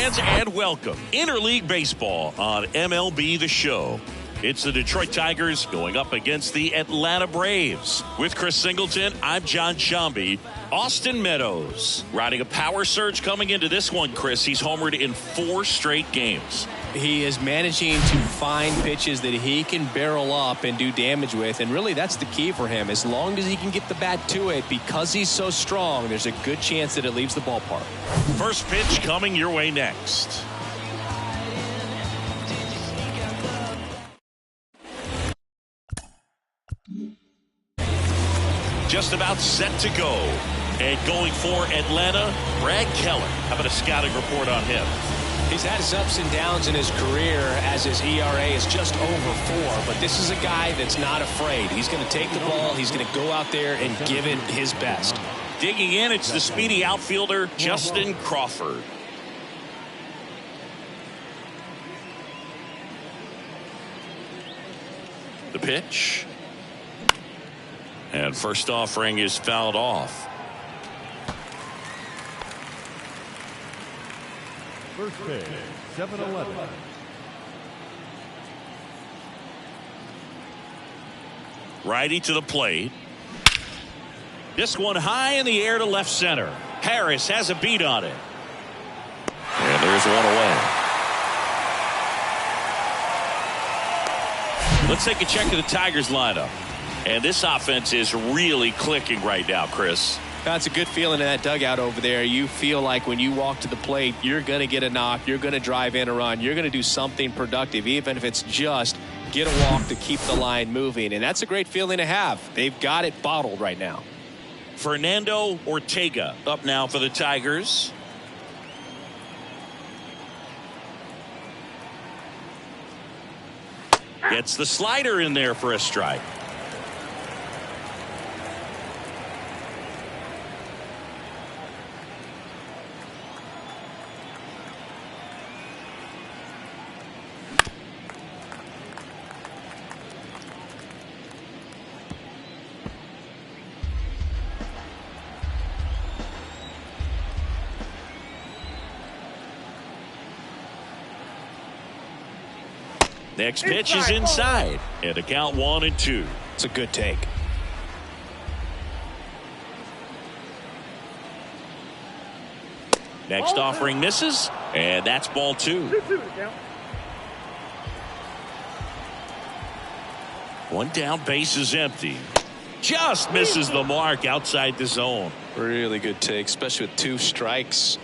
fans, and welcome. Interleague Baseball on MLB The Show. It's the Detroit Tigers going up against the Atlanta Braves. With Chris Singleton, I'm John Shambi. Austin Meadows riding a power surge coming into this one, Chris. He's homered in 4 straight games. He is managing to find pitches that he can barrel up and do damage with, and really that's the key for him. As long as he can get the bat to it, because he's so strong, there's a good chance that it leaves the ballpark. First pitch coming your way next. Just about set to go. And going for Atlanta, Brad Keller. How about a scouting report on him? He's had his ups and downs in his career as his ERA is just over 4, but this is a guy that's not afraid. He's going to take the ball, he's going to go out there and give it his best. Digging in, it's the speedy outfielder, Justin Crawford. The pitch. And first offering is fouled off. First pitch, 7-11. Righty to the plate. This one high in the air to left center. Harris has a beat on it. And there's one away. Let's take a check of the Tigers lineup. And this offense is really clicking right now, Chris. That's a good feeling in that dugout over there. You feel like when you walk to the plate, you're going to get a knock, you're going to drive in a run, you're going to do something productive, even if it's just get a walk to keep the line moving. And that's a great feeling to have. They've got it bottled right now. Fernando Ortega up now for the Tigers. Gets the slider in there for a strike. Next pitch is inside. And the count 1-2. It's a good take. Next offering misses. And that's ball 2. One down, base is empty. Just misses the mark outside the zone. Really good take, especially with 2 strikes.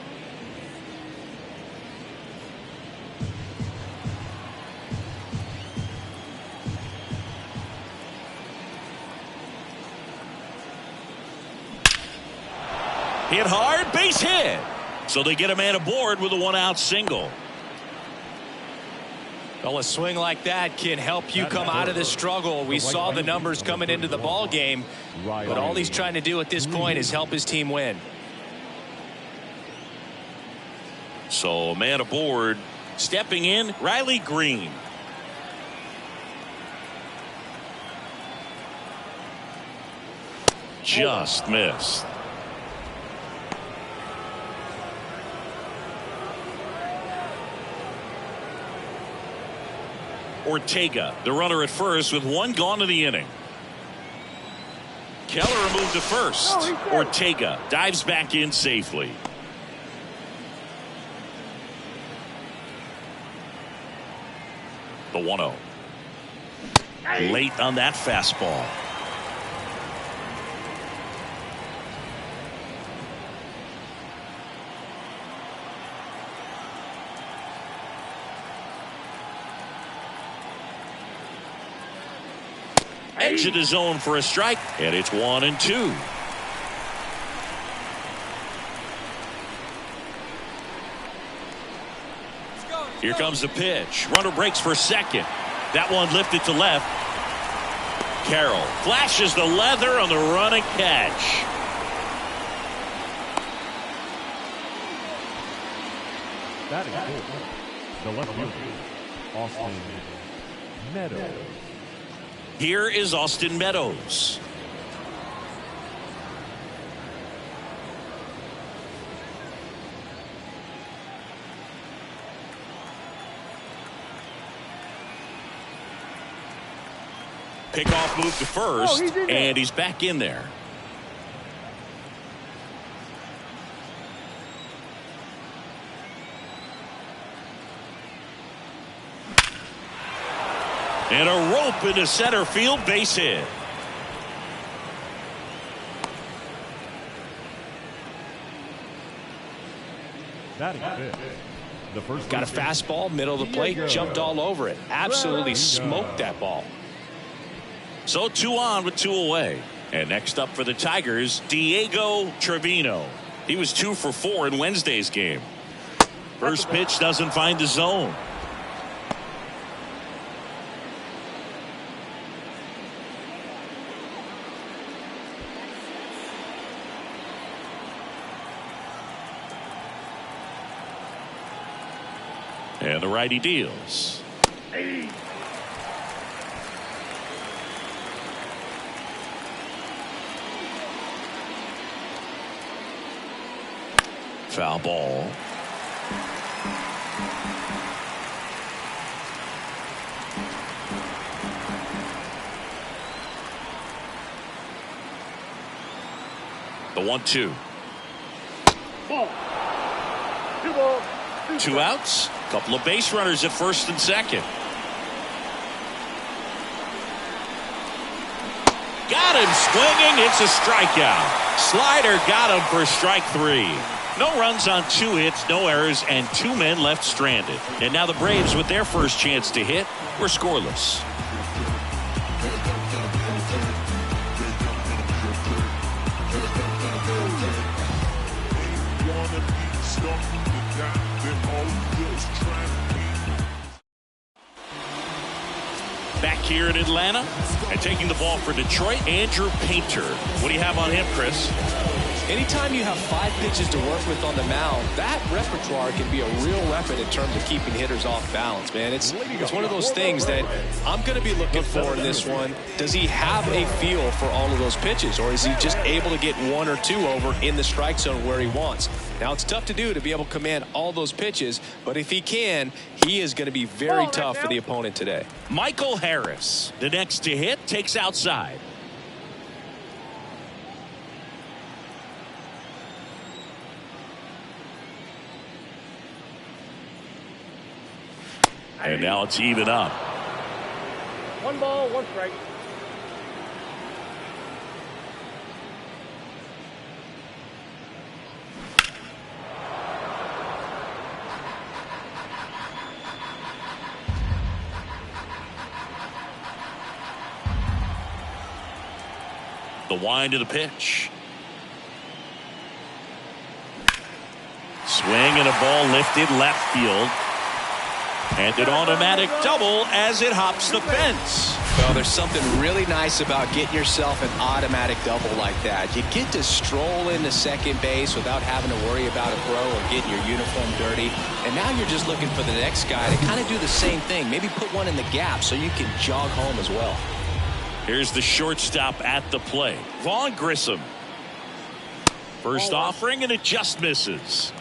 Hit hard, base hit. So they get a man aboard with a 1-out single. Well, a swing like that can help you come out of this struggle. We saw the numbers coming into the ball game, but all he's trying to do at this point is help his team win. So a man aboard. Stepping in, Riley Green. Just missed. Ortega, the runner at first with 1 gone in the inning. Keller moved to first. Ortega dives back in safely. The 1-0. Late on that fastball. Edge of the zone for a strike, and it's 1-2. Here comes the pitch. Runner breaks for second. That one lifted to left. Carroll flashes the leather on the run and catch. That is good. The left fielder, Austin Meadows. Here is Austin Meadows. Pickoff move to first, and he's back in there. And a rope into center field, base hit. Batting fifth. The first Got a fastball, middle of the plate, jumped all over it. Absolutely smoked that ball. So 2 on with 2 away. And next up for the Tigers, Diego Trevino. He was 2 for 4 in Wednesday's game. First pitch doesn't find the zone. And the righty deals. Foul ball. The 1-2. Ball. 2 balls. 2 outs. Couple of base runners at first and second. Got him swinging. It's a strikeout. Slider got him for strike 3. No runs on 2 hits, no errors, and 2 men left stranded. And now the Braves, with their first chance to hit, were scoreless. Back here in Atlanta and taking the ball for Detroit, Andrew Painter. What do you have on him, Chris? Anytime you have 5 pitches to work with on the mound, that repertoire can be a real weapon in terms of keeping hitters off balance, man. It's one of those things that I'm going to be looking for in this one. Does he have a feel for all of those pitches, or is he just able to get 1 or 2 over in the strike zone where he wants? Now, it's tough to do to be able to command all those pitches, but if he can, he is going to be very tough for the opponent today. Michael Harris, the next to hit, takes outside. And now it's even up. 1 ball, 1 strike. The wind of the pitch. Swing and a ball lifted left field. And an automatic double as it hops the fence. Well, there's something really nice about getting yourself an automatic double like that. You get to stroll into second base without having to worry about a throw or getting your uniform dirty. And now you're just looking for the next guy to kind of do the same thing. Maybe put one in the gap so you can jog home as well. Here's the shortstop at the plate, Vaughn Grissom. First offering, and it just misses.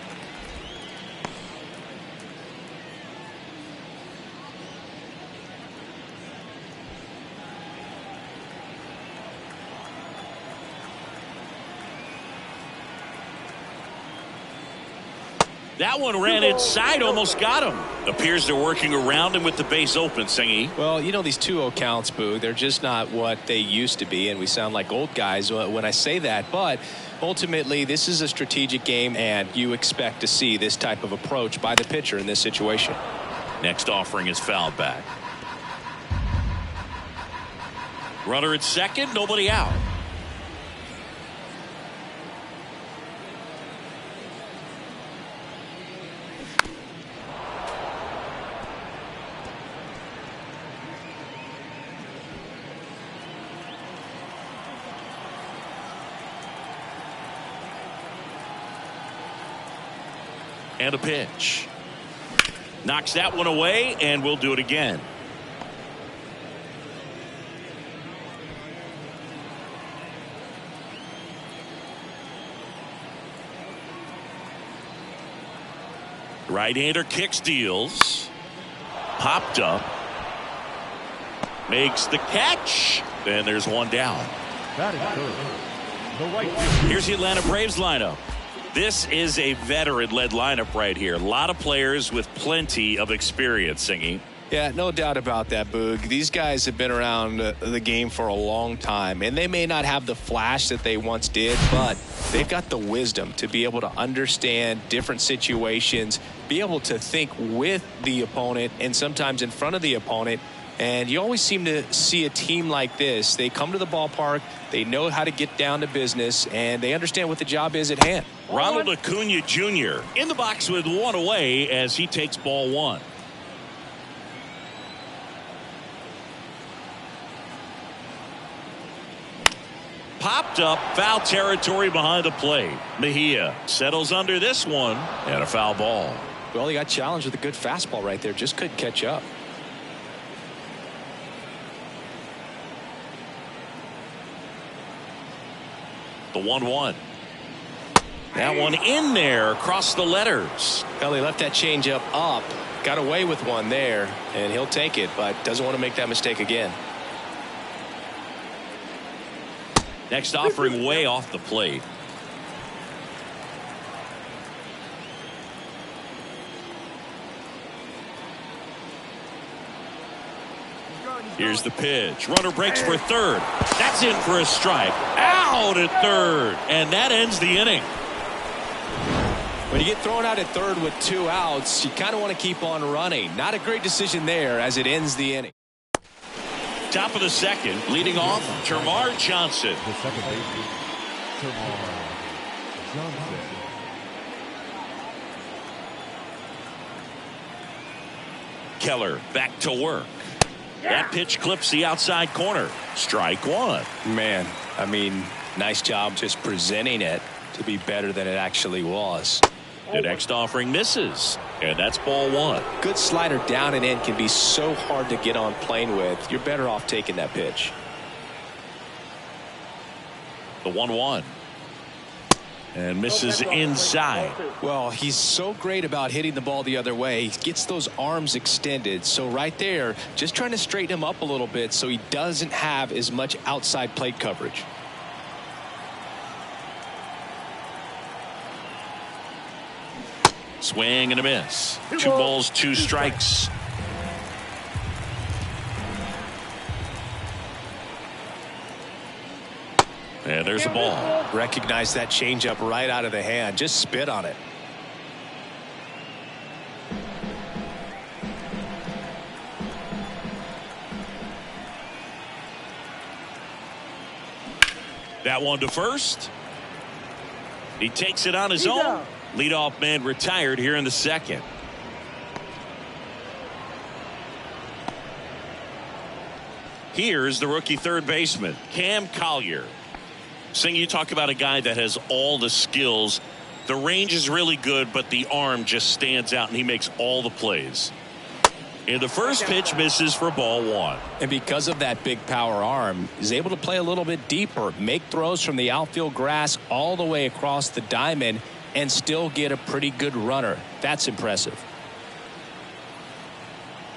That one ran inside, almost got him. Appears they're working around him with the base open, Singy. Well, you know, these 2-0 counts, Boo, they're just not what they used to be, and we sound like old guys when I say that. But ultimately, this is a strategic game, and you expect to see this type of approach by the pitcher in this situation. Next offering is fouled back. Runner at second, nobody out. And a pitch. Knocks that one away, and we'll do it again. Right-hander kicks, deals. Popped up. Makes the catch. And there's one down. Batting third, the right fielder. Here's the Atlanta Braves lineup. This is a veteran-led lineup right here. A lot of players with plenty of experience, Singy. Yeah, no doubt about that, Boog. These guys have been around the game for a long time, and they may not have the flash that they once did, but they've got the wisdom to be able to understand different situations, be able to think with the opponent and sometimes in front of the opponent. And you always seem to see a team like this. They come to the ballpark, they know how to get down to business, and they understand what the job is at hand. Ronald Acuna Jr. in the box with one away as he takes ball one. Popped up, foul territory behind the plate. Mejia settles under this one, and a foul ball. Well, he got challenged with a good fastball right there, just couldn't catch up. The 1-1. That one in there across the letters. Well, he left that changeup up, got away with one there, and he'll take it, but doesn't want to make that mistake again. Next offering way off the plate. Here's the pitch. Runner breaks for third. That's in for a strike. Out at third. And that ends the inning. When you get thrown out at third with 2 outs, you kind of want to keep on running. Not a great decision there as it ends the inning. Top of the second, leading off, Termarr Johnson. The second baseman, Termarr Johnson. Keller back to work. That pitch clips the outside corner. Strike one. Man, I mean, nice job just presenting it to be better than it actually was. The next offering misses, and that's ball one. Good slider down and in can be so hard to get on plane with. You're better off taking that pitch. The 1-1. And misses inside. Well, he's so great about hitting the ball the other way. He gets those arms extended. So right there, just trying to straighten him up a little bit so he doesn't have as much outside plate coverage. Swing and a miss. 2 balls, 2 strikes. And there's a ball. Recognize that changeup right out of the hand. Just spit on it. That one to first. He takes it on his own. Leadoff man retired here in the second. Here's the rookie third baseman, Cam Collier. Sing, you talk about a guy that has all the skills. The range is really good, but the arm just stands out, and he makes all the plays. And the first pitch misses for ball one. And because of that big power arm, he's able to play a little bit deeper, make throws from the outfield grass all the way across the diamond, and still get a pretty good runner. That's impressive.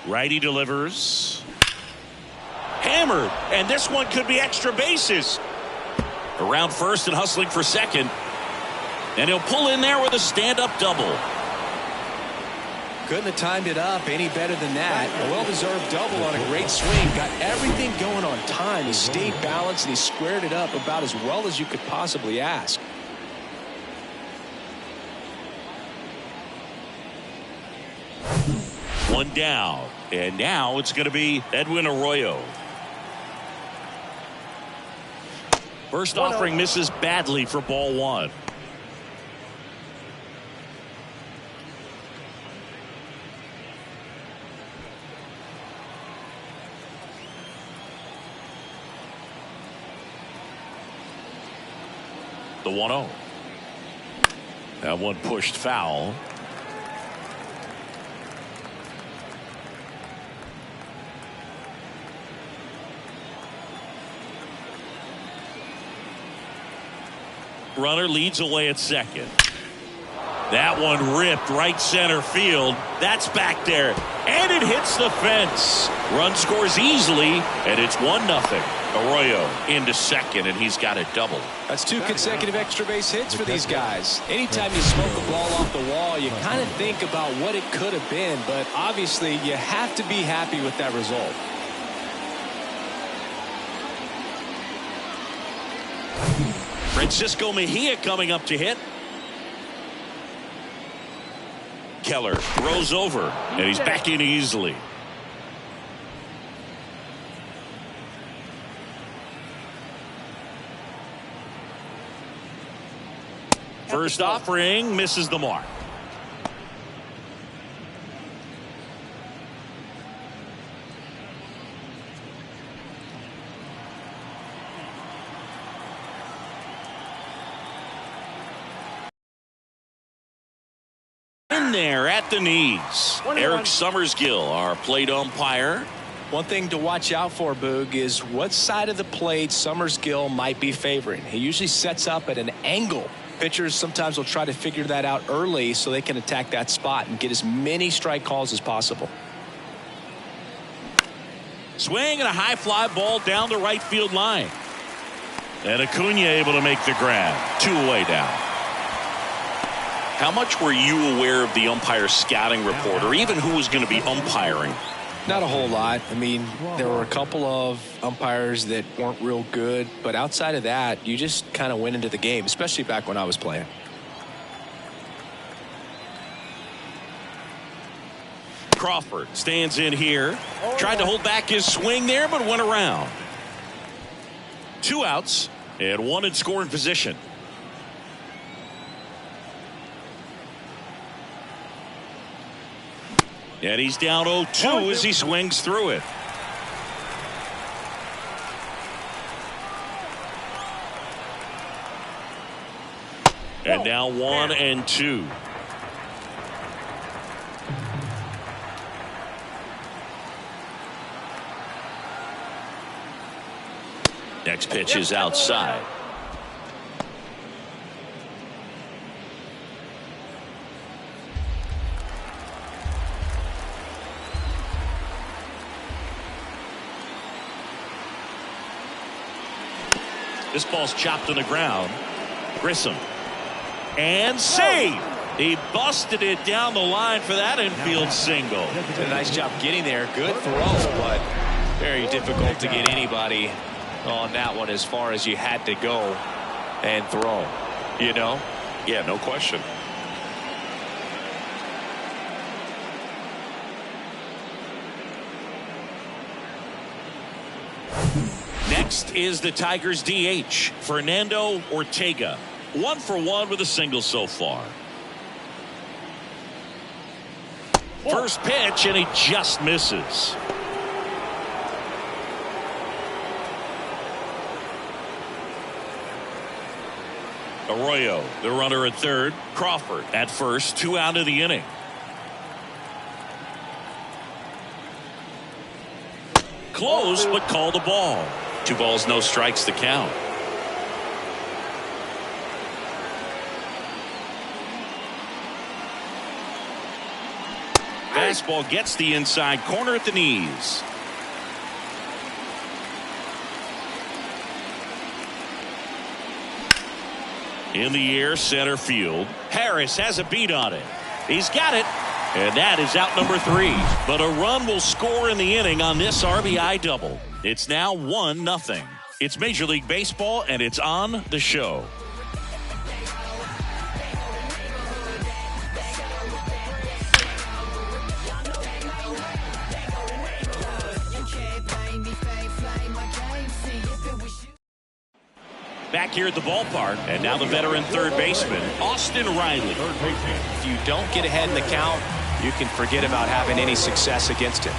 Righty delivers. Hammered, and this one could be extra bases. Around first and hustling for second. And he'll pull in there with a stand-up double. Couldn't have timed it up any better than that. A well-deserved double on a great swing. Got everything going on time. He stayed balanced, and he squared it up about as well as you could possibly ask. One down. And now it's going to be Edwin Arroyo. First offering misses badly for ball one. The 1-0. That one pushed foul. Runner leads away at second. That one ripped right center field. That's back there. And it hits the fence. Run scores easily, and it's 1-0. Arroyo into second, and he's got a double. That's 2 consecutive extra base hits for these guys. Anytime you smoke a ball off the wall, you kind of think about what it could have been, but obviously you have to be happy with that result. Francisco Mejia coming up to hit. Keller throws over, and he's back in easily. First offering misses the mark. In there at the knees. Eric Summersgill, our plate umpire. One thing to watch out for, Boog, is what side of the plate Summersgill might be favoring. He usually sets up at an angle. Pitchers sometimes will try to figure that out early so they can attack that spot and get as many strike calls as possible. Swing and a high fly ball down the right field line. And Acuna able to make the grab. 2 away down. How much were you aware of the umpire scouting report, or even who was going to be umpiring? Not a whole lot. I mean, there were a couple of umpires that weren't real good, but outside of that, you just kind of went into the game, especially back when I was playing. Crawford stands in here. Tried to hold back his swing there, but went around. 2 outs and 1 in scoring position. And he's down 0-2 as he swings through it. And now 1-2. Next pitch is outside. This ball's chopped on the ground. Grissom. And save. He busted it down the line for that infield single. Did a nice job getting there. Good throw, but very difficult to get anybody on that one as far as you had to go and throw. You know? Yeah, no question. Next is the Tigers DH, Fernando Ortega. 1 for 1 with a single so far. First pitch, and he just misses. Arroyo, the runner at third. Crawford at first. 2 out of the inning. Close, but called a ball. 2 balls, no strikes to count. Fastball gets the inside corner at the knees. In the air, center field. Harris has a beat on it. He's got it. And that is out number 3. But a run will score in the inning on this RBI double. It's now 1-0. It's Major League Baseball, and it's on the show. Back here at the ballpark, and now the veteran third baseman, Austin Riley. If you don't get ahead in the count, you can forget about having any success against him.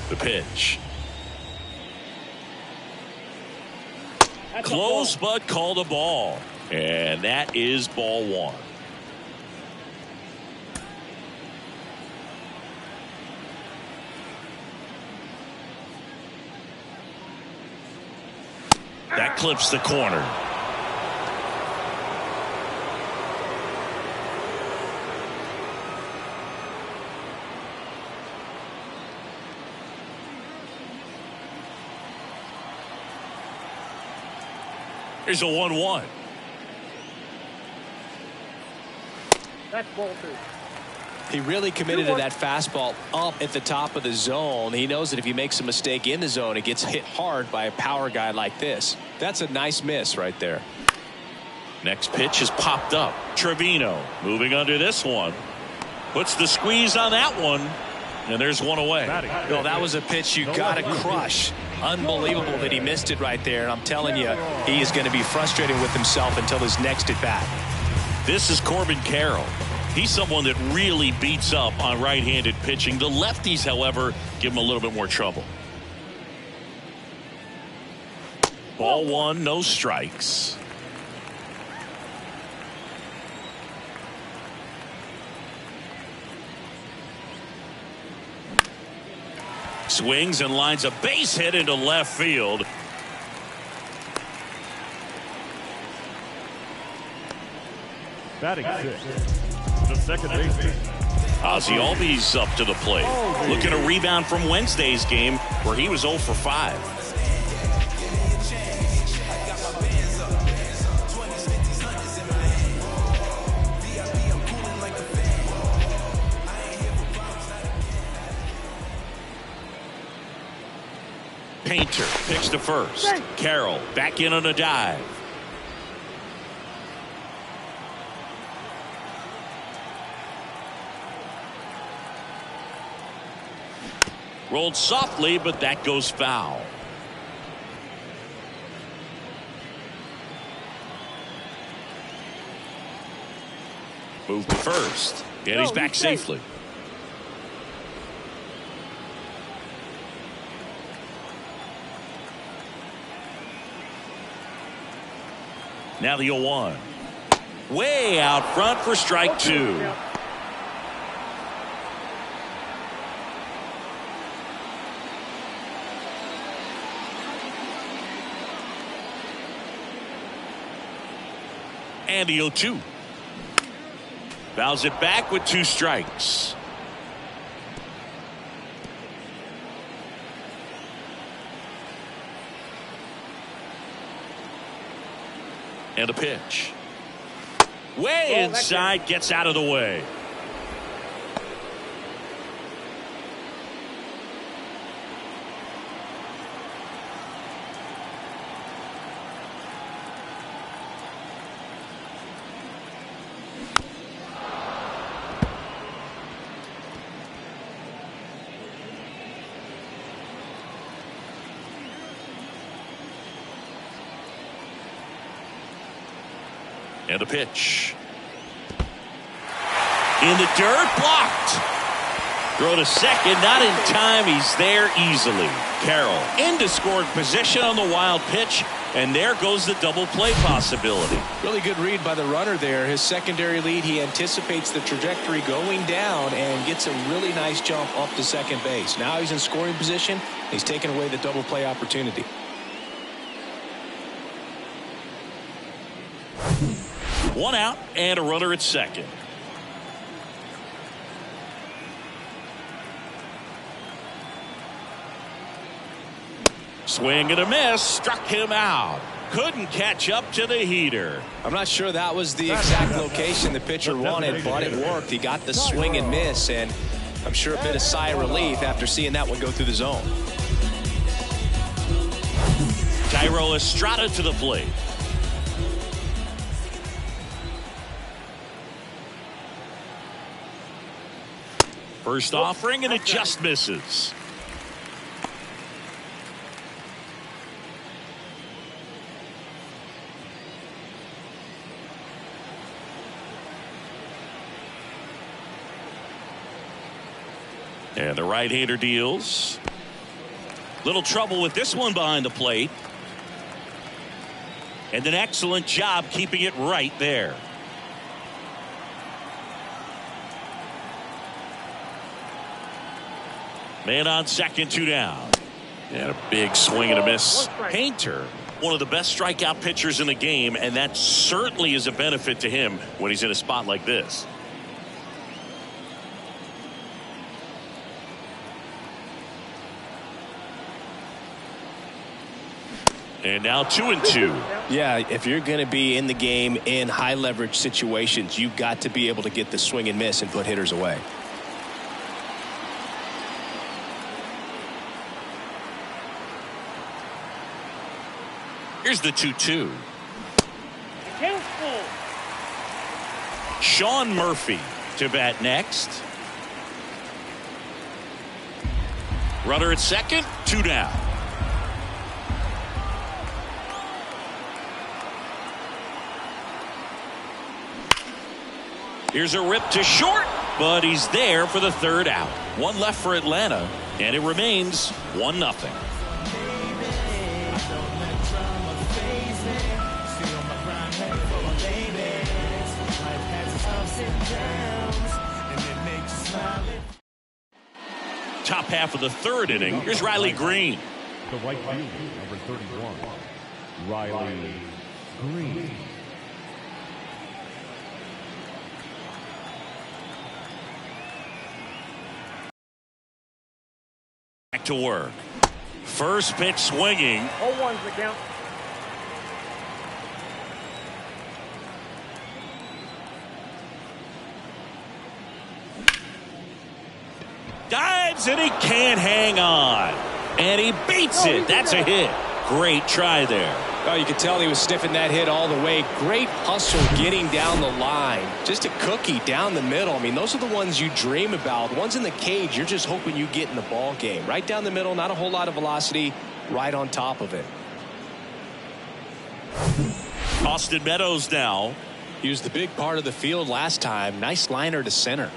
The pitch. Close, but called a ball. And that is ball 1. That clips the corner. Here's a 1-1. That's ball 2. He really committed to that fastball up at the top of the zone. He knows that if he makes a mistake in the zone, it gets hit hard by a power guy like this. That's a nice miss right there. Next pitch is popped up. Trevino moving under this one. Puts the squeeze on that one. And there's one away. No, that was a pitch you got to crush. Unbelievable that he missed it right there. And I'm telling you, he is going to be frustrated with himself until his next at bat. This is Corbin Carroll. He's someone that really beats up on right-handed pitching. The lefties, however, give him a little bit more trouble. Ball 1, no strikes. Swings and lines a base hit into left field. Batting 6, the second baseman. Ozzie Albies up to the plate. Looking to rebound from Wednesday's game where he was 0 for 5. Painter picks to first. Carroll back in on a dive. Rolled softly, but that goes foul. Move to first. And he's back safely. Now the 0-1. Way out front for strike 2. And the 0-2. Fouls it back with 2 strikes. And a pitch. Way inside, gets out of the way. And a pitch. In the dirt, blocked. Throw to second, not in time. He's there easily. Carroll into scoring position on the wild pitch, and there goes the double play possibility. Really good read by the runner there. His secondary lead, he anticipates the trajectory going down and gets a really nice jump up to second base. Now he's in scoring position. He's taken away the double play opportunity. One out and a runner at second. Swing and a miss, struck him out. Couldn't catch up to the heater. I'm not sure that was the exact location the pitcher wanted, but it worked. He got the swing and miss, and I'm sure a bit of sigh of relief after seeing that one go through the zone. Thairo Estrada to the plate. First offering, and it just misses. And the right-hander deals. Little trouble with this one behind the plate. And an excellent job keeping it right there. Man on second, 2 down. And a big swing and a miss. Painter one of the best strikeout pitchers in the game, and that certainly is a benefit to him when he's in a spot like this. And now 2-2. Yeah, if you're going to be in the game in high leverage situations, you've got to be able to get the swing and miss and put hitters away. Here's the 2-2. Sean Murphy to bat next. Runner at second, 2 down. Here's a rip to short, but he's there for the 3rd out. 1 left for Atlanta, and it remains 1-0. Top half of the 3rd inning. Here's Riley Green. The right fielder, number 31, Riley Green. Back to work. First pitch swinging. 0-1's the count. Dives and he can't hang on. And he beats it. That's a hit. Great try there. Oh, you could tell he was sniffing that hit all the way. Great hustle getting down the line. Just a cookie down the middle. I mean, those are the ones you dream about. The ones in the cage, you're just hoping you get in the ball game. Right down the middle, not a whole lot of velocity, right on top of it. Austin Meadows now. He was the big part of the field last time. Nice liner to center.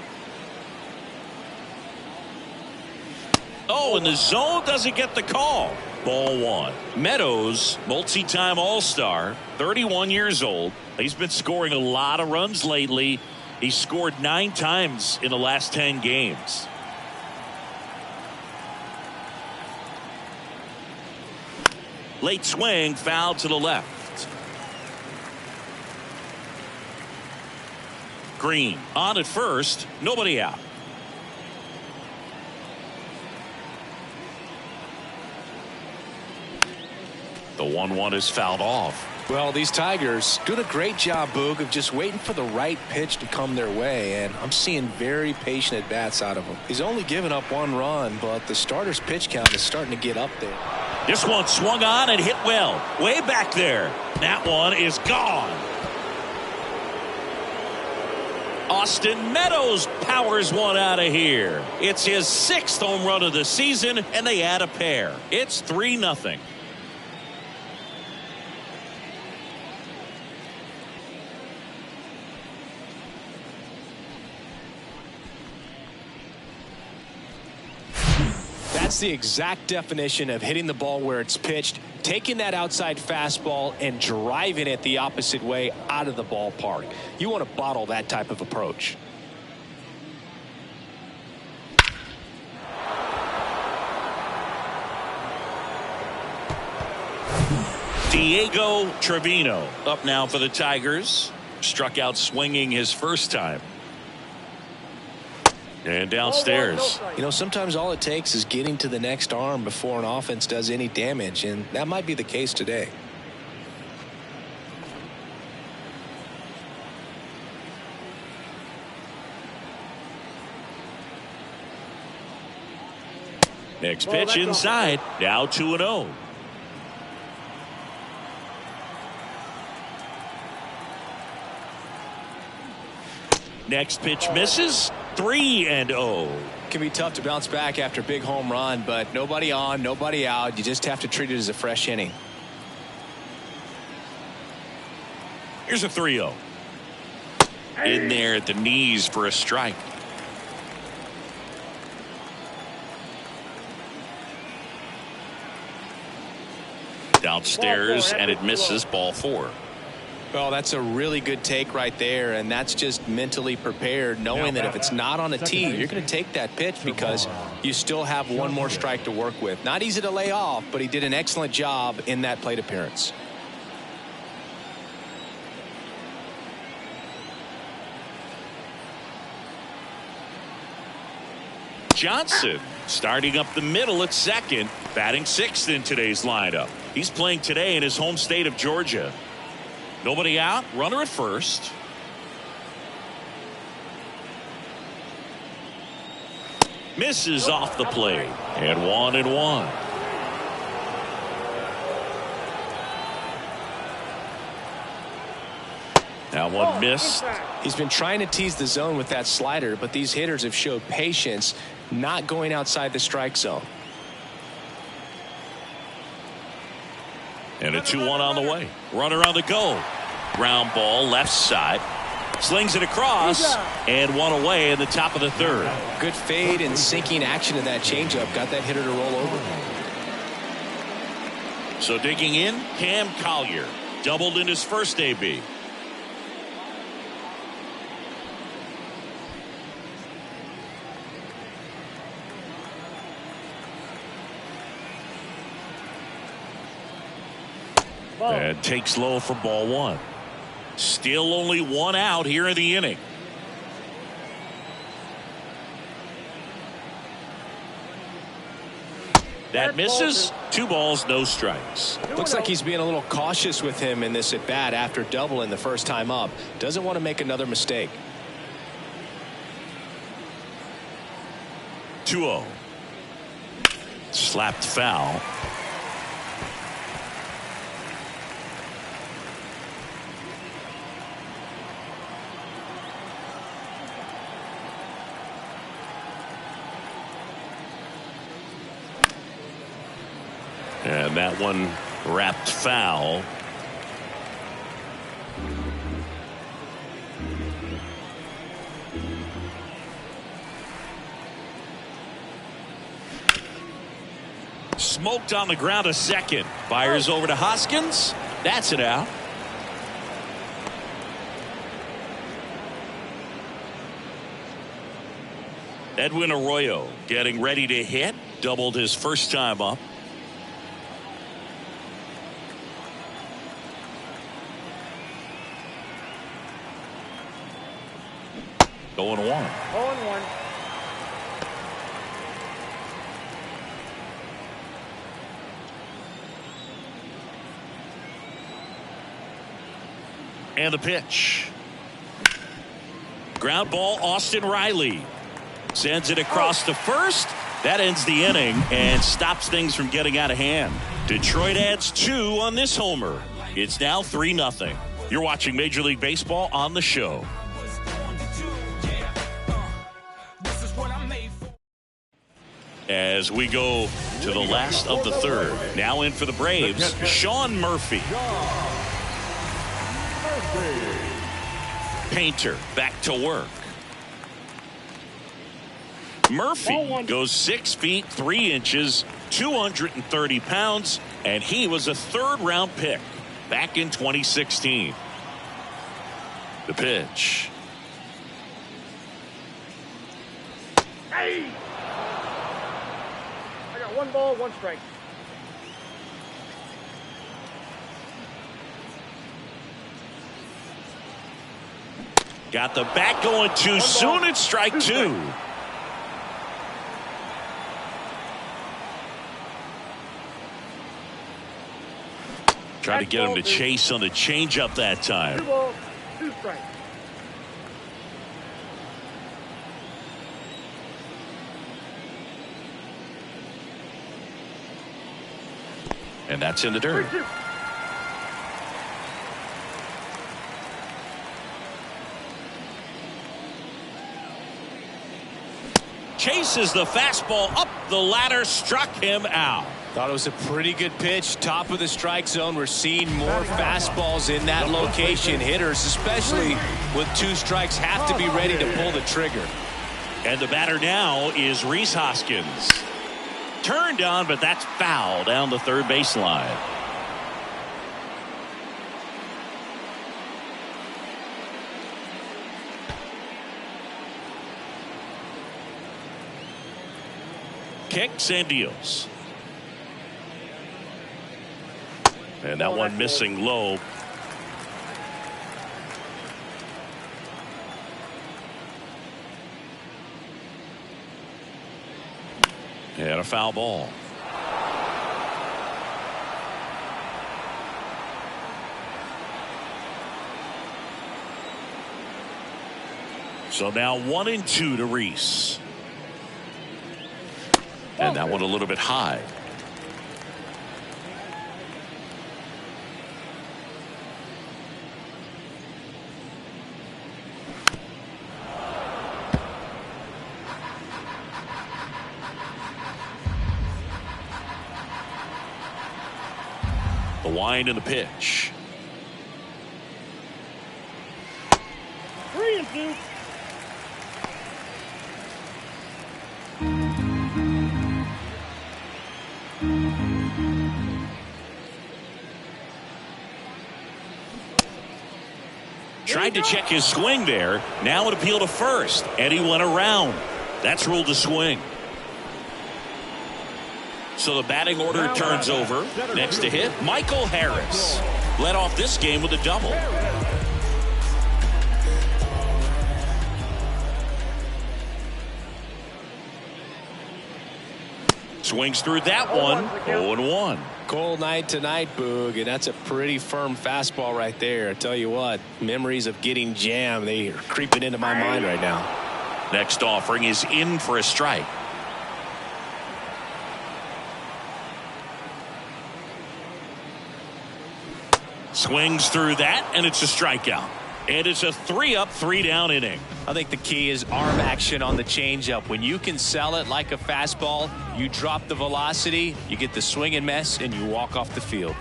Oh, and the zone doesn't get the call. Ball 1. Meadows, multi-time All-Star, 31 years old. He's been scoring a lot of runs lately. He scored 9 times in the last 10 games. Late swing, foul to the left. Green on at first, nobody out. The 1-1 is fouled off. Well, these Tigers doing a great job, Boog, of just waiting for the right pitch to come their way, and I'm seeing very patient at-bats out of him. He's only given up 1 run, but the starter's pitch count is starting to get up there. This one swung on and hit well. Way back there. That one is gone. Austin Meadows powers one out of here. It's his 6th home run of the season, and they add a pair. It's 3-0. That's the exact definition of hitting the ball where it's pitched, taking that outside fastball and driving it the opposite way out of the ballpark. You want to bottle that type of approach. Diego Trevino up now for the Tigers. Struck out swinging his first time. And downstairs. You know, sometimes all it takes is getting to the next arm before an offense does any damage, and that might be the case today. Next pitch inside. Now 2-0. Next pitch misses. 3-0. Can be tough to bounce back after a big home run, but nobody on, nobody out. You just have to treat it as a fresh inning. Here's a 3-0. In there at the knees for a strike. Downstairs, and it misses. Ball 4. Well, that's a really good take right there, and that's just mentally prepared, knowing that if it's not on a tee, you're going to take that pitch because you still have one more strike to work with. Not easy to lay off, but he did an excellent job in that plate appearance. Johnson starting up the middle at second, batting sixth in today's lineup. He's playing today in his home state of Georgia. Nobody out, runner at first. Misses off the plate, and 1-1. Now one missed. He's been trying to tease the zone with that slider, but these hitters have showed patience, not going outside the strike zone. And a 2-1 on the way. Runner on the go. Ground ball left side. Slings it across and one away in the top of the third. Good fade and sinking action of that changeup. Got that hitter to roll over. So digging in, Cam Collier. Doubled in his first AB. And takes low for ball one. Still only one out here in the inning. That misses. 2 balls, no strikes. Looks like he's being a little cautious with him in this at bat after doubling the first time up. Doesn't want to make another mistake. 2-0. Slapped foul. And that one wrapped foul. Smoked on the ground a second. Fires over to Hoskins. That's it out. Edwin Arroyo getting ready to hit. Doubled his first time up. Going 1. 0-1. And the pitch. Ground ball, Austin Riley. Sends it across to first. That ends the inning and stops things from getting out of hand. Detroit adds 2 on this homer. It's now 3-0. You're watching Major League Baseball on the show. As we go to the last of the third. Now in for the Braves, Sean Murphy. Painter back to work. Murphy goes 6 feet 3 inches, 230 pounds, and he was a 3rd-round pick back in 2016. The pitch. Hey! I got 1 ball, 1 strike. Got the bat going too soon. It's strike 2. Try to get him to chase on the changeup that time. 2 balls, 2 strikes. And that's in the dirt. Chases the fastball up the ladder, struck him out. Thought it was a pretty good pitch. Top of the strike zone. We're seeing more fastballs in that location. Hitters, especially with 2 strikes, have to be ready to pull the trigger. And the batter now is Rhys Hoskins. Turned on, but that's foul down the third baseline. kicks and deals. And that one missing low. And a foul ball. So now 1-2 to Reese. And that one a little bit high. The wind and the pitch. 3-2. Tried to check his swing there. Now it appealed to first. And he went around. That's ruled a swing. So the batting order turns over. Next to hit, Michael Harris. Led off this game with a double. Swings through that one. 0-1. Cold night tonight, Boog, and that's a pretty firm fastball right there. I tell you what, memories of getting jammed, they are creeping into my mind right now. Next offering is in for a strike. Swings through that, and it's a strikeout. And it's a 3-up, 3-down inning. I think the key is arm action on the changeup. When you can sell it like a fastball, you drop the velocity, you get the swing and miss, and you walk off the field.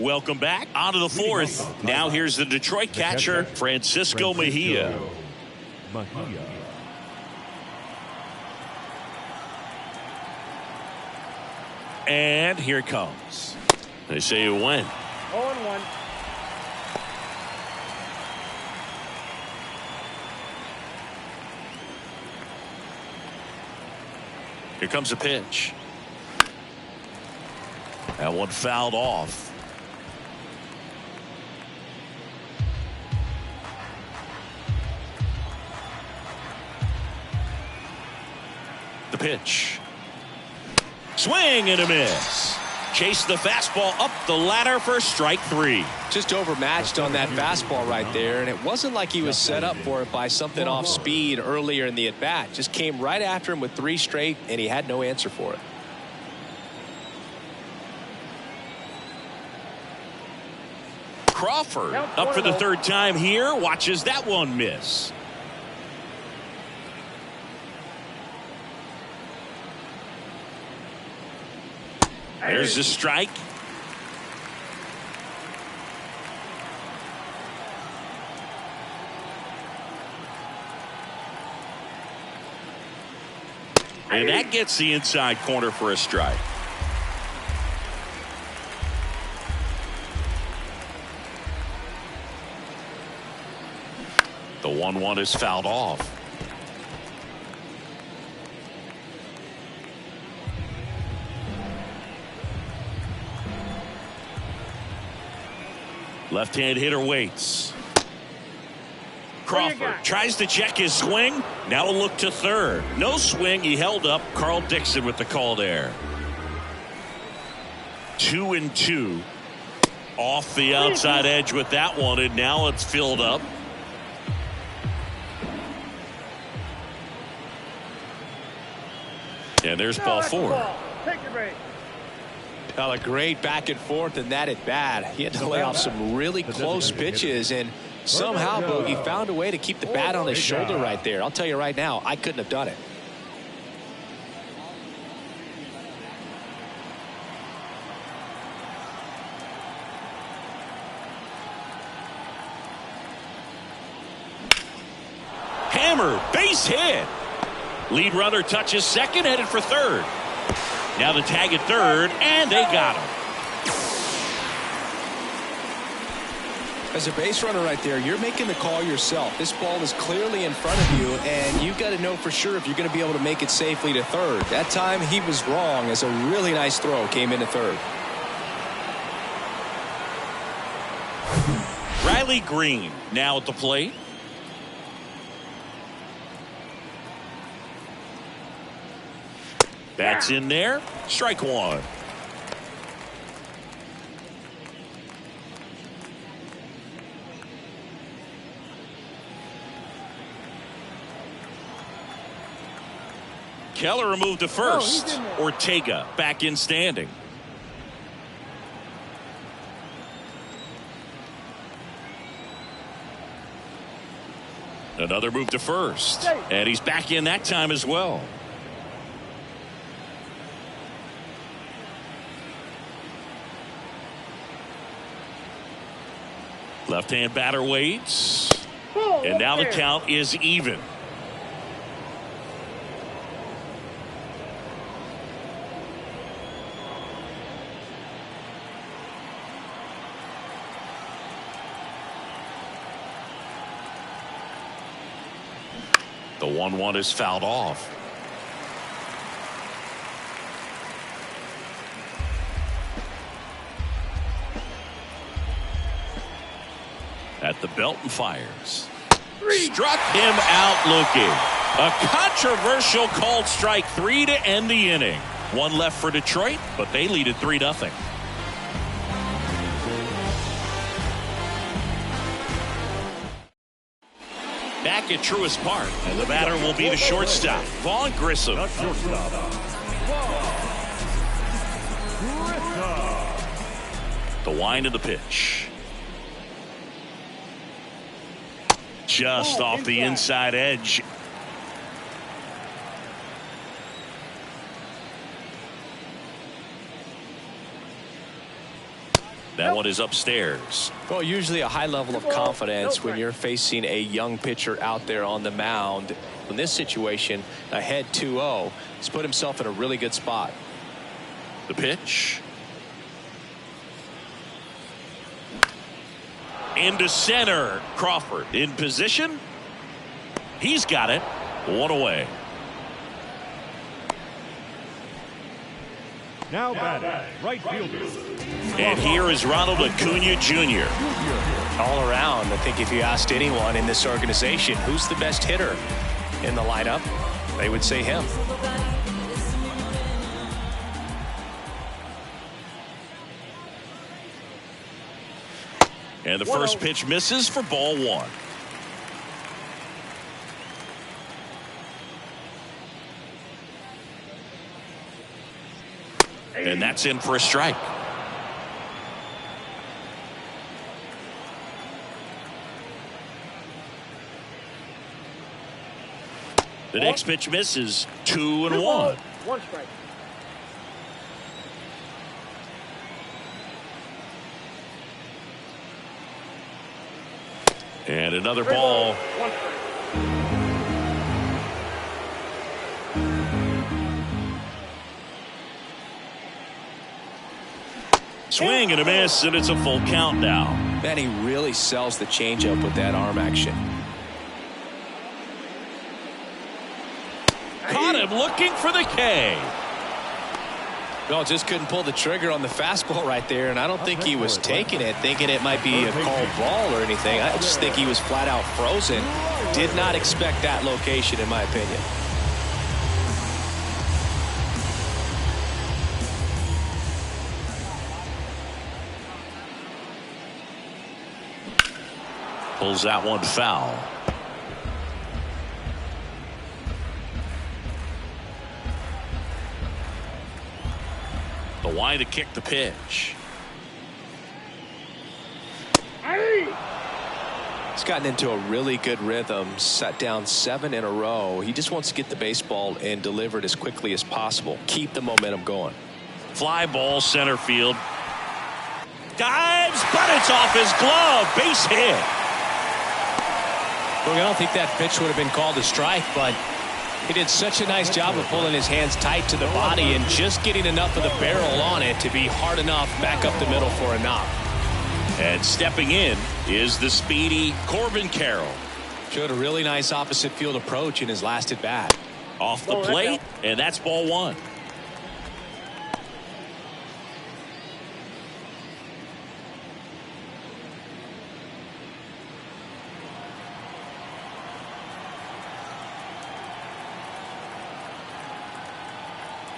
Welcome back. On to the fourth. Now here's the Detroit catcher, Francisco Mejia. And here it comes. They say you win. 0-1. Here comes a pitch. That one fouled off. The pitch. Swing and a miss. Chase the fastball up the ladder for strike 3. Just overmatched on that fastball right there, and it wasn't like he was set up for it by something off speed earlier in the at-bat. Just came right after him with 3 straight, and he had no answer for it. Crawford up for the 3rd time here. Watches that one miss. There's the strike. And that gets the inside corner for a strike. The 1-1 is fouled off. Left-hand hitter waits. Crawford tries to check his swing. Now a look to third. No swing. He held up. Carl Dixon with the call there. 2-2. Off the outside edge with that one, and now it's filled up. And there's ball 4. Take your break. Well, a great back and forth in that at bat. He had to lay off some really close pitches, and somehow Boogie found a way to keep the bat on his shoulder right there. I'll tell you right now, I couldn't have done it. Hammer, base hit. Lead runner touches second, headed for third. Now the tag at third, and they got him. As a base runner right there, you're making the call yourself. This ball is clearly in front of you, and you've got to know for sure if you're going to be able to make it safely to third. That time he was wrong, as a really nice throw came into third. Riley Green now at the plate. That's in there. Strike one. Keller moved to first. Ortega back in standing. Another move to first. And he's back in that time as well. Left-hand batter waits. And now the count is even. The 1-1 is fouled off. At the belt and fires. Struck him out looking. A controversial called strike 3 to end the inning. One left for Detroit, but they lead at 3-0. Back at Truist Park, and the batter will be the shortstop, Vaughn Grissom. The wind of the pitch. Just off the inside edge. That one is upstairs. Well, usually a high level of confidence when you're facing a young pitcher out there on the mound. In this situation, ahead 2-0, he's put himself in a really good spot. The pitch. Into center. Crawford in position. He's got it. One away. Now batting, right fielder. And here is Ronald Acuna Jr. All around, I think if you asked anyone in this organization who's the best hitter in the lineup, they would say him. And the first pitch misses for ball one. And that's in for a strike. The next pitch misses. 2-1. One strike. And another ball. One strike. Swing and a miss, and it's a full count now. Man, he really sells the changeup with that arm action. Caught him looking for the K. No, just couldn't pull the trigger on the fastball right there, and I don't think he was taking it, thinking it might be a called ball or anything. I just think he was flat out frozen. Did not expect that location, in my opinion. Pulls that one foul. The wind to kick the pitch. He's gotten into a really good rhythm, set down 7 in a row. He just wants to get the baseball and deliver it as quickly as possible. Keep the momentum going. Fly ball center field. Dives, but it's off his glove. Base hit. Look, I don't think that pitch would have been called a strike, but he did such a nice job of pulling his hands tight to the body and just getting enough of the barrel on it to be hard enough back up the middle for a knock. And stepping in is the speedy Corbin Carroll. Showed a really nice opposite field approach in his last at bat. Off the plate, and that's ball one.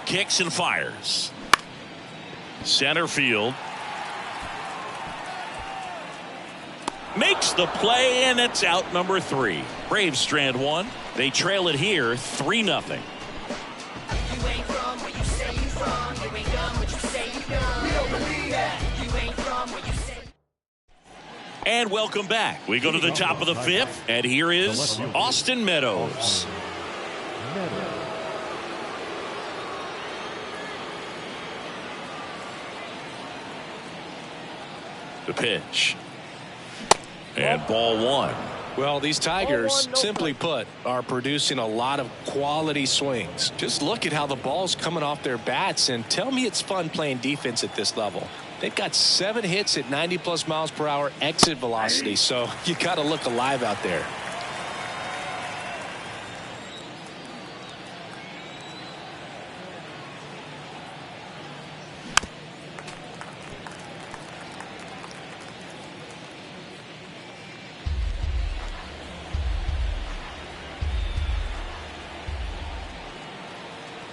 Kicks and fires. Center field. Makes the play, and it's out number 3. Braves strand one. They trail it here 3-0. And welcome back. We go to the top of the 5th, and here is Austin Meadows. The pitch. And ball one. Well, these Tigers, simply put, are producing a lot of quality swings. Just look at how the ball's coming off their bats, and tell me it's fun playing defense at this level. They've got 7 hits at 90+ miles per hour exit velocity, so you got to look alive out there.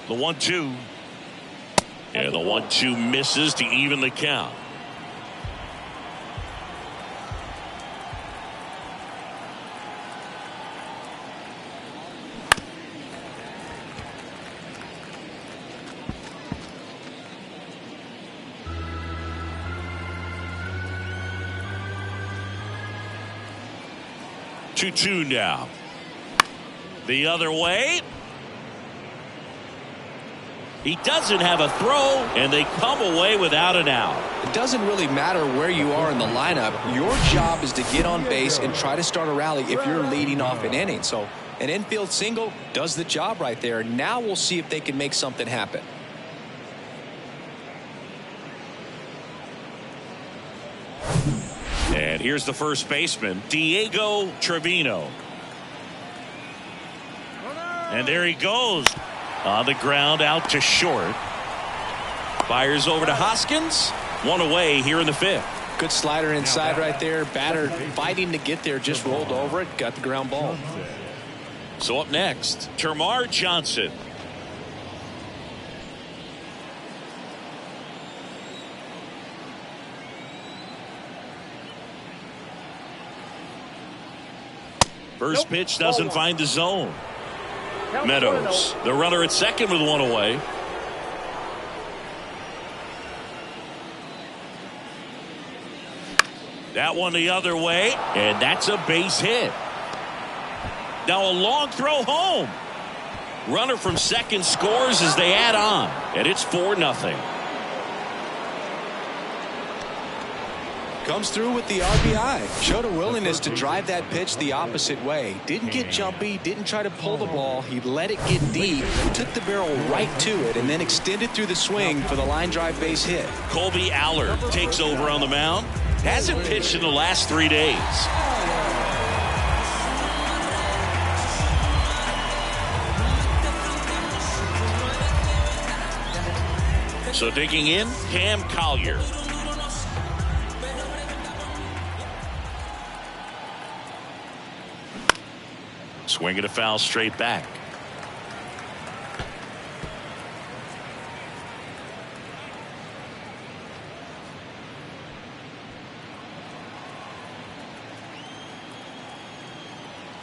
The 1-2. And the 1-2 misses to even the count. Two now. The other way. He doesn't have a throw, and they come away without an out. It doesn't really matter where you are in the lineup. Your job is to get on base and try to start a rally if you're leading off an inning. So an infield single does the job right there. Now we'll see if they can make something happen. And here's the first baseman, Diego Trevino. And there he goes. On the ground, out to short. Fires over to Hoskins. One away here in the 5th. Good slider inside right there. Batter fighting to get there, just rolled over it, got the ground ball. So up next, Termarr Johnson. First pitch doesn't find the zone. Meadows, the runner at second with one away. That one the other way, and that's a base hit. Now a long throw home. Runner from second scores as they add on, and it's 4-0. Comes through with the RBI. Showed a willingness to drive that pitch the opposite way. Didn't get jumpy, didn't try to pull the ball. He let it get deep, took the barrel right to it, and then extended through the swing for the line drive base hit. Colby Allard takes over on the mound. Hasn't pitched in the last 3 days. So digging in, Cam Collier. Swinging a foul straight back.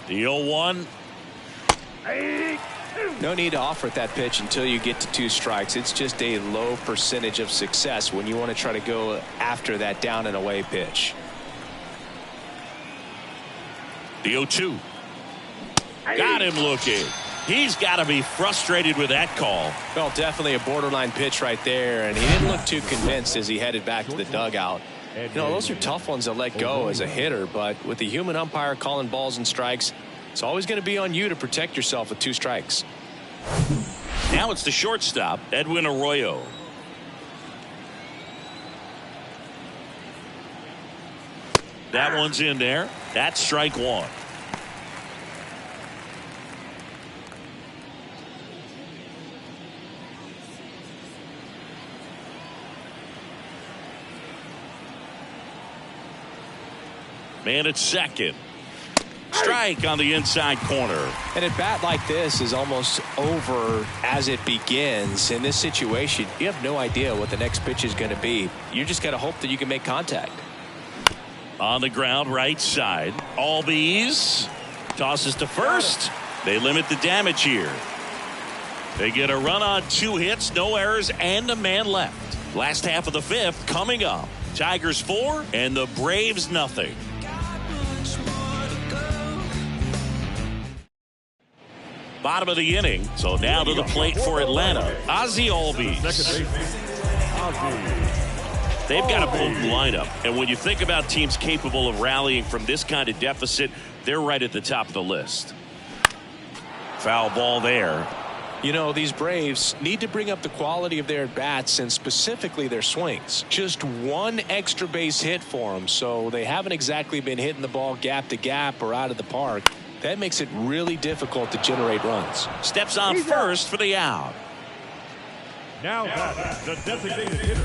The 0-1. No need to offer at that pitch until you get to 2 strikes. It's just a low percentage of success when you want to try to go after that down and away pitch. The 0-2. Got him looking. He's got to be frustrated with that call. Well, definitely a borderline pitch right there, and he didn't look too convinced as he headed back to the dugout. You know, those are tough ones to let go as a hitter, but with the human umpire calling balls and strikes, it's always going to be on you to protect yourself with 2 strikes. Now it's the shortstop, Edwin Arroyo. That one's in there. That's strike one. Man at second. Strike on the inside corner. And at bat like this is almost over as it begins. In this situation, you have no idea what the next pitch is going to be. You just got to hope that you can make contact. On the ground, right side. Albies tosses to first. They limit the damage here. They get a run on 2 hits, no errors, and a man left. Last half of the 5th coming up. Tigers 4 and the Braves nothing. Bottom of the inning, so now to the plate for Atlanta. Ozzie Albies. They've got a potent lineup, and when you think about teams capable of rallying from this kind of deficit, they're right at the top of the list. Foul ball there. You know, these Braves need to bring up the quality of their bats and specifically their swings. Just one extra base hit for them, so they haven't exactly been hitting the ball gap to gap or out of the park. That makes it really difficult to generate runs. Steps on first for the out. Now batting, the designated hitter,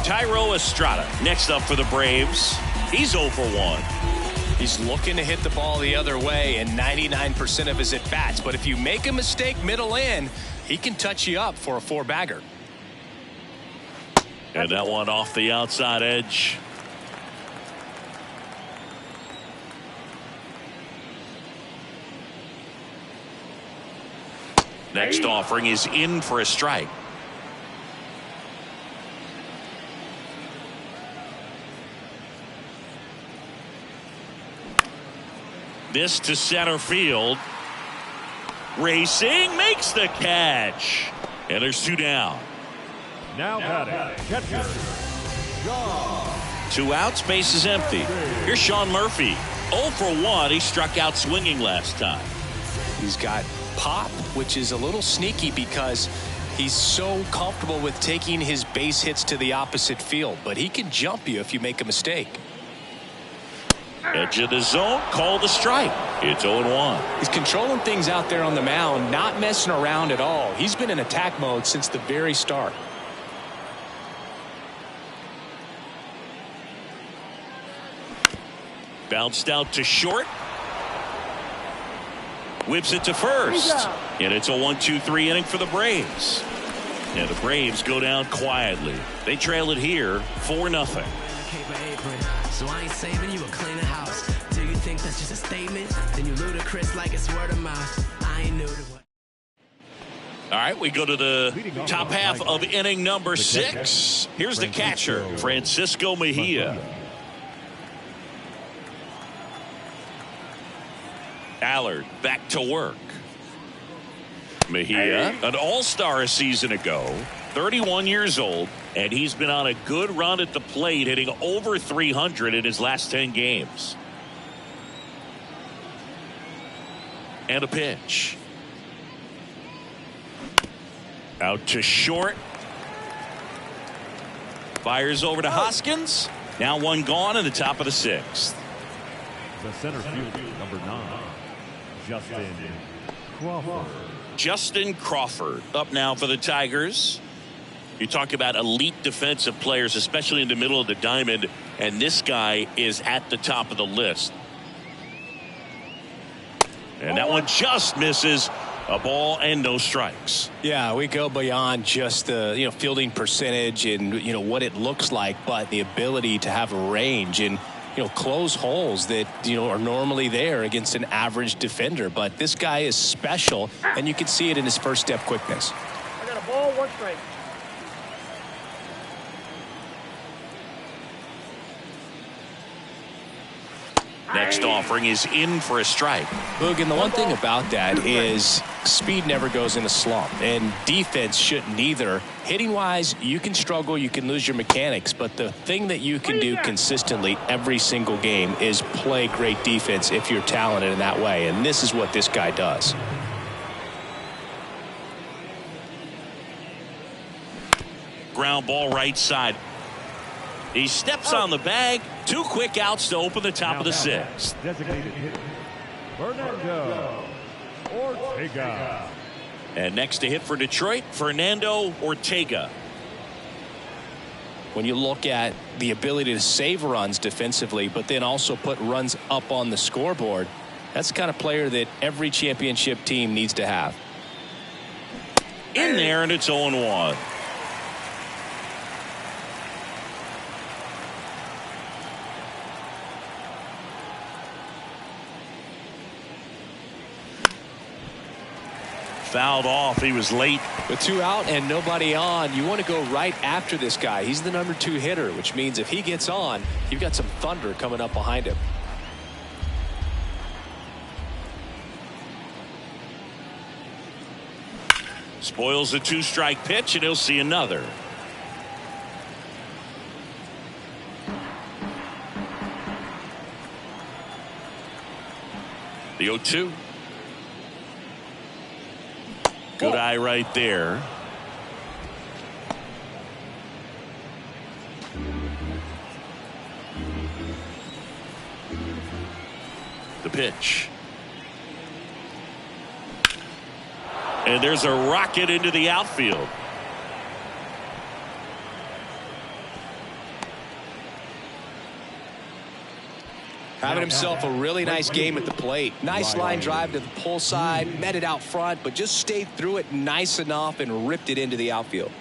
Tyro Estrada next up for the Braves. He's 0 for 1. He's looking to hit the ball the other way in 99% of his at-bats. But if you make a mistake middle in, he can touch you up for a 4-bagger. And that one off the outside edge. Next offering is in for a strike. This to center field. Racing makes the catch. And there's 2 down. now batting, catcher, 2 outs, base is empty. Here's Sean Murphy. 0 for 1. He struck out swinging last time. He's got pop, which is a little sneaky because he's so comfortable with taking his base hits to the opposite field, but he can jump you if you make a mistake. Edge of the zone, call the strike. It's 0-1. He's controlling things out there on the mound, not messing around at all. He's been in attack mode since the very start. Bounced out to short. Whips it to first. And it's a 1-2-3 inning for the Braves. And the Braves go down quietly. They trail it here 4-0. So I ain't saving you a cleaner house. Do you think that's just a statement? Then you ludicrous like it's word of mouth. I ain't new to what. All right, we go to the top half of inning number 6. Here's the catcher, Francisco Mejia. Allard back to work. Mejia, an all-star a season ago, 31 years old, and he's been on a good run at the plate, hitting over 300 in his last 10 games. And a pitch. Out to short. Fires over to Hoskins. Now 1 gone in the top of the 6th. the center fielder, number 9, Justin Crawford. Justin Crawford up now for the Tigers. You talk about elite defensive players, especially in the middle of the diamond, and this guy is at the top of the list. And that one just misses. A ball and no strikes. Yeah, we go beyond just the fielding percentage and what it looks like, but the ability to have a range and close holes that are normally there against an average defender. But this guy is special, and you can see it in his first step quickness. I got a ball, 1 strike. Next offering is in for a strike. Boog, and the one thing about that is speed never goes in a slump, and defense shouldn't either. Hitting wise, you can struggle, you can lose your mechanics, but the thing that you can do consistently every single game is play great defense if you're talented in that way, and this is what this guy does. Ground ball right side. He steps on the bag. 2 quick outs to open the top of the 6th. Designated hitter, Fernando Ortega. And next to hit for Detroit, Fernando Ortega. When you look at the ability to save runs defensively, but then also put runs up on the scoreboard, that's the kind of player that every championship team needs to have. In there, and it's 0-1. Fouled off. He was late. With 2 out and nobody on, you want to go right after this guy. He's the number 2 hitter, which means if he gets on, you've got some thunder coming up behind him. Spoils the 2-strike pitch, and he'll see another. The 0-2. Good eye right there. The pitch. And there's a rocket into the outfield. Having himself a really nice game at the plate. Nice line drive to the pull side, met it out front, but just stayed through it nice enough and ripped it into the outfield.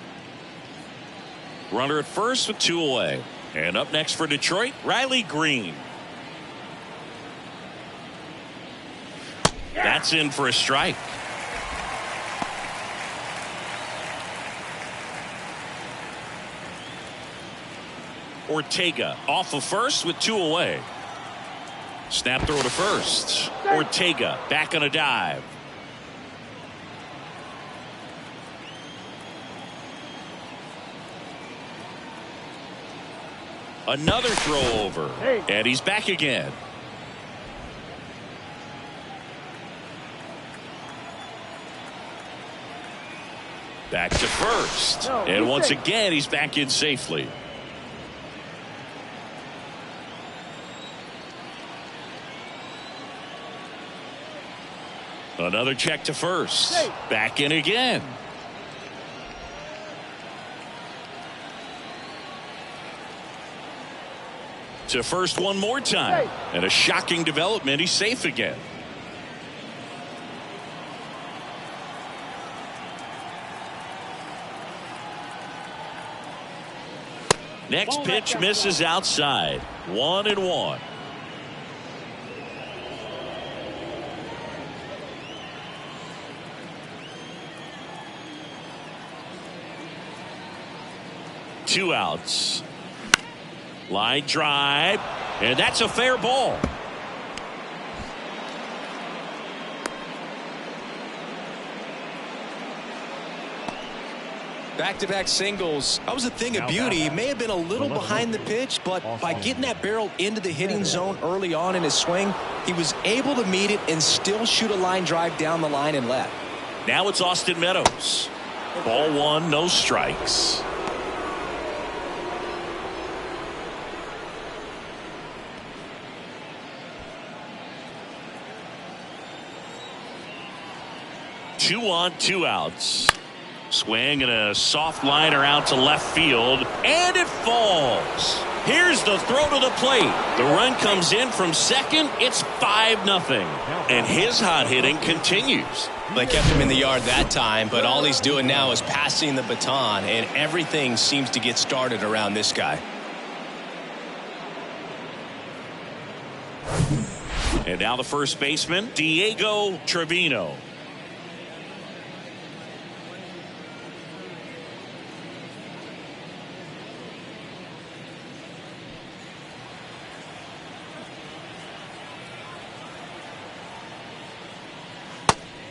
Runner at first with 2 away. And up next for Detroit, Riley Green. That's in for a strike. Ortega off of first with 2 away. Snap throw to first. Ortega back on a dive. Another throw over. And he's back again. Back to first. And once again, he's back in safely. Another check to first. Back in again. To first one more time. And a shocking development. He's safe again. Next pitch misses outside. 1-1. Two outs. Line drive, and that's a fair ball. Back-to-back singles. That was a thing of beauty. He may have been a little behind the pitch, but by getting that barrel into the hitting zone early on in his swing, he was able to meet it and still shoot a line drive down the line and left. Now it's Austin Meadows. Ball one, no strikes. Two on, two outs. Swing and a soft liner out to left field, and it falls. Here's the throw to the plate. The run comes in from second. It's 5-0, and his hot hitting continues. They kept him in the yard that time, but all he's doing now is passing the baton, and everything seems to get started around this guy. And now the first baseman, Diego Trevino.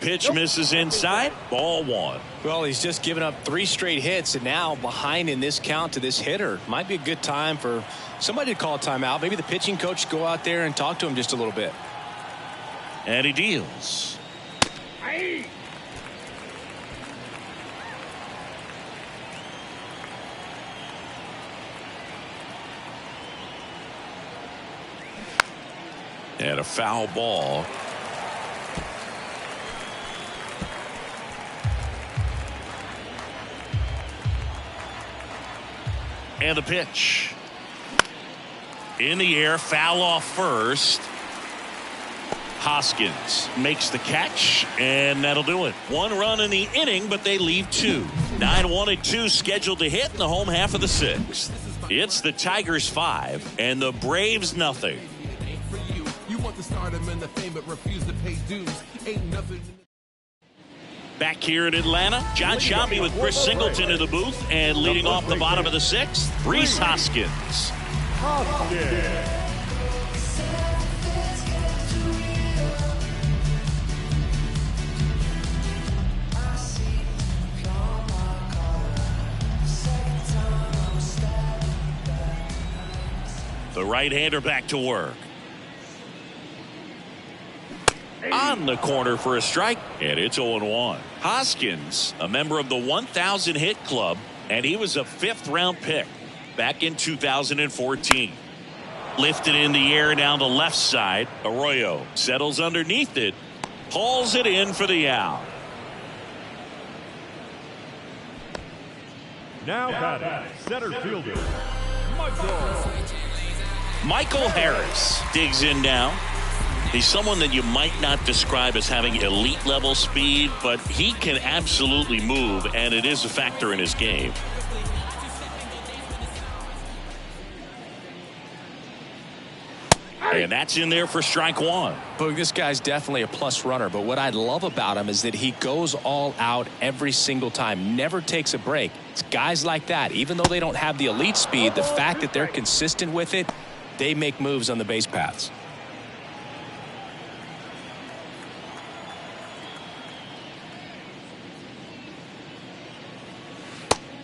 Pitch misses inside. Ball one. Well, he's just given up 3 straight hits, and now behind in this count to this hitter. Might be a good time for somebody to call a timeout. Maybe the pitching coach go out there and talk to him just a little bit. And he deals. And a foul ball. And the pitch. In the air, foul off first. Hoskins makes the catch, and that'll do it. 1 run in the inning, but they leave 2. 9-1 and 2 scheduled to hit in the home half of the 6th. It's the Tigers 5 and the Braves nothing. Back here in Atlanta, John Shambi with Chris Singleton in the booth, and leading off the bottom of the 6th, Rhys Hoskins. The right-hander back to work. On the corner for a strike, and it's 0-1. Hoskins, a member of the 1,000 hit club, and he was a 5th-round pick back in 2014. Lifted in the air down the left side. Arroyo settles underneath it, hauls it in for the out. Now batting, center fielder, Michael Harris digs in now. He's someone that you might not describe as having elite level speed, but he can absolutely move, and it is a factor in his game. And that's in there for strike 1. Boog, this guy's definitely a plus runner, but what I love about him is that he goes all out every single time, never takes a break. It's guys like that, even though they don't have the elite speed, the fact that they're consistent with it, they make moves on the base paths.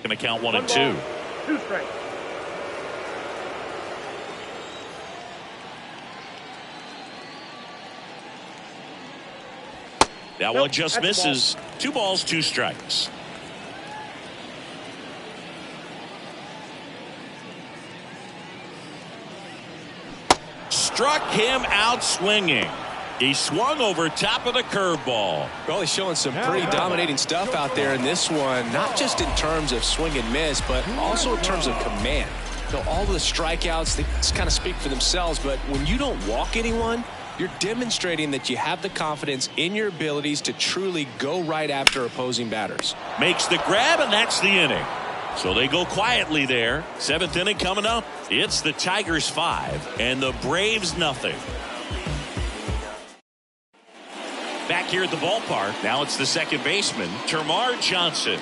Going to count 1 and 2. 2 strikes. That one just misses. 2 balls, 2 strikes. Struck him out swinging. He swung over top of the curveball. Well, he's showing some pretty dominating stuff out there in this one, not just in terms of swing and miss, but also in terms of command. You know, all of the strikeouts, they kind of speak for themselves, but when you don't walk anyone, you're demonstrating that you have the confidence in your abilities to truly go right after opposing batters. Makes the grab, and that's the inning. So they go quietly there. 7th inning coming up. It's the Tigers 5 and the Braves nothing. Back here at the ballpark, now it's the second baseman, Termarr Johnson.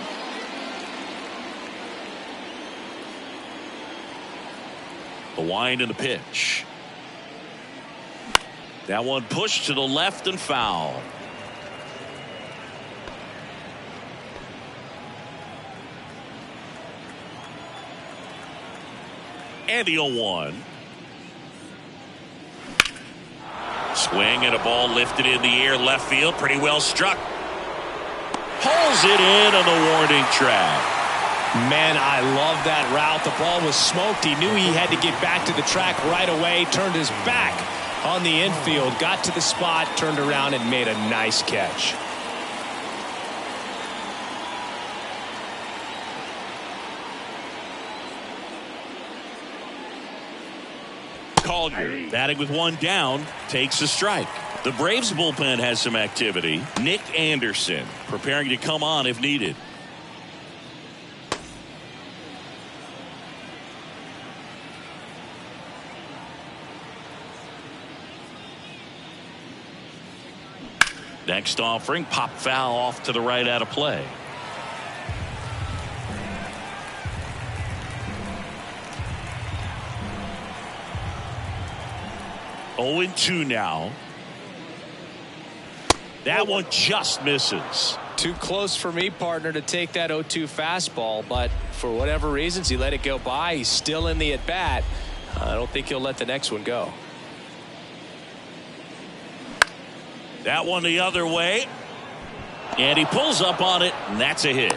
The wind and the pitch. That one pushed to the left and foul. And the 0-1. Swing and a ball lifted in the air left field. Pretty well struck. Pulls it in on the warning track. Man, I love that route. The ball was smoked. He knew he had to get back to the track right away. Turned his back on the infield. Got to the spot. Turned around and made a nice catch. Collier, batting with 1 down, takes a strike. The Braves bullpen has some activity. Nick Anderson preparing to come on if needed. Next offering, pop foul off to the right out of play. Oh and 2 now. That one just misses. Too close for me, partner, to take that 0-2 fastball, but for whatever reasons he let it go by. He's still in the at-bat. I don't think he'll let the next one go. That one the other way. And he pulls up on it, and that's a hit.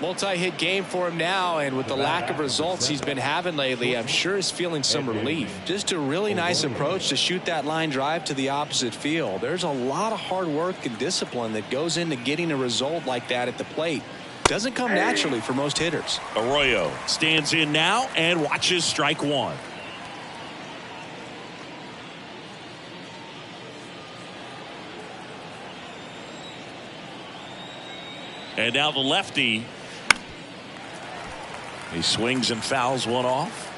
Multi-hit game for him now, and with the lack of results he's been having lately, I'm sure he's feeling some relief. Just a really nice approach to shoot that line drive to the opposite field. There's a lot of hard work and discipline that goes into getting a result like that at the plate. Doesn't come naturally for most hitters. Arroyo stands in now and watches strike one. And now the lefty. He swings and fouls one off.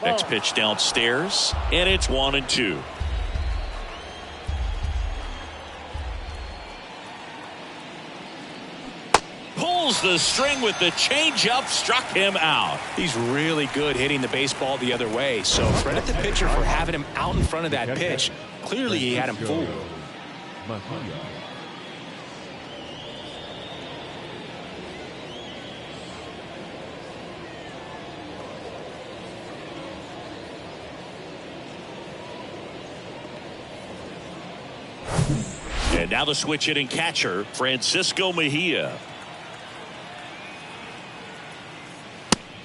Next pitch downstairs, and it's 1-2. Pulls the string with the changeup, struck him out. He's really good hitting the baseball the other way, so credit the pitcher for having him out in front of that pitch. Clearly he had him fooled. And now the switch hitting catcher, Francisco Mejia.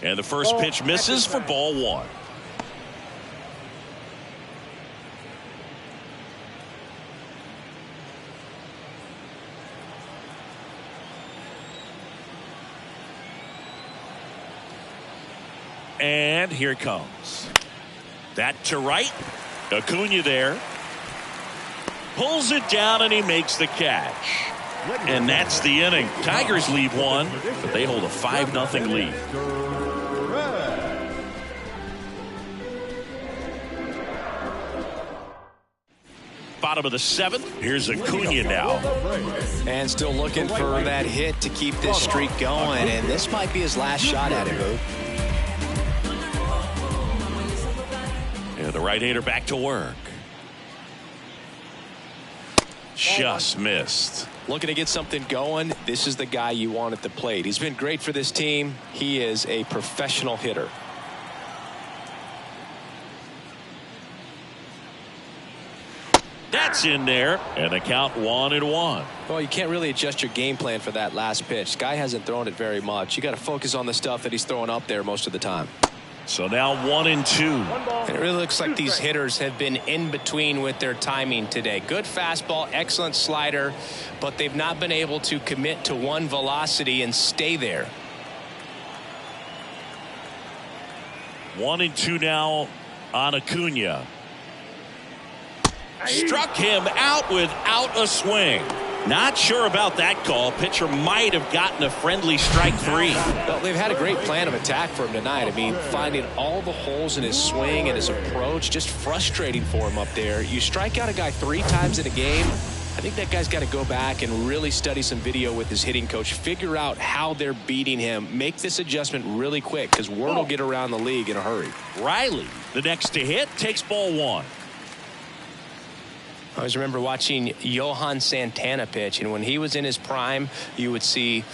And the first pitch misses for ball one. And here it comes. That to right. Acuna there. Pulls it down and he makes the catch. And that's the inning. Tigers leave one, but they hold a 5-0 lead. Bottom of the seventh. Here's Acuna now. And still looking for that hit to keep this streak going. And this might be his last shot at it, Boo. And the right-hander back to work. Just missed. Looking to get something going. This is the guy you want at the plate. He's been great for this team. He is a professional hitter. That's in there, and the count 1-1. Well, you can't really adjust your game plan for that last pitch. Guy hasn't thrown it very much. You got to focus on the stuff that he's throwing up there most of the time. So now 1-2. And it really looks like these hitters have been in between with their timing today. Good fastball, excellent slider, but they've not been able to commit to one velocity and stay there. 1-2 now on Acuna. Struck him out without a swing. Not sure about that call. Pitcher might have gotten a friendly strike three. Well, they've had a great plan of attack for him tonight. I mean, finding all the holes in his swing and his approach, just frustrating for him up there. You strike out a guy 3 times in a game, I think that guy's got to go back and really study some video with his hitting coach, figure out how they're beating him, make this adjustment really quick, because word will get around the league in a hurry. Riley, the next to hit, takes ball one. I always remember watching Johan Santana pitch, and when he was in his prime, you would see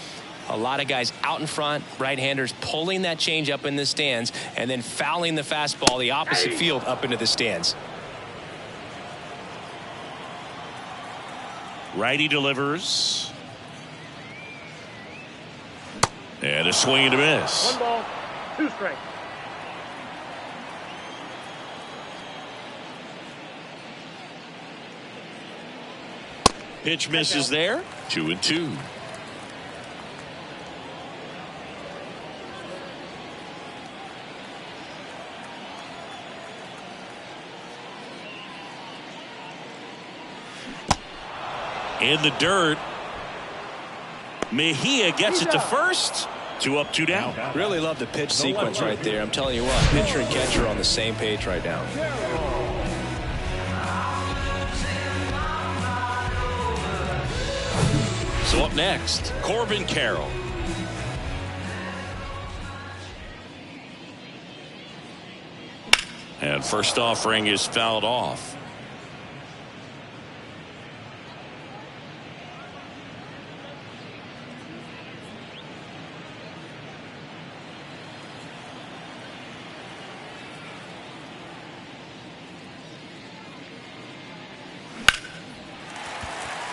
a lot of guys out in front, right-handers pulling that change up in the stands and then fouling the fastball the opposite field up into the stands. Righty delivers. And a swing and a miss. 1 ball, 2 strikes. Pitch misses there. 2-2. In the dirt. Mejia gets it to first. 2 up, 2 down. Really love the pitch sequence right there. I'm telling you what, pitcher and catcher are on the same page right now. So up next, Corbin Carroll. And first offering is fouled off.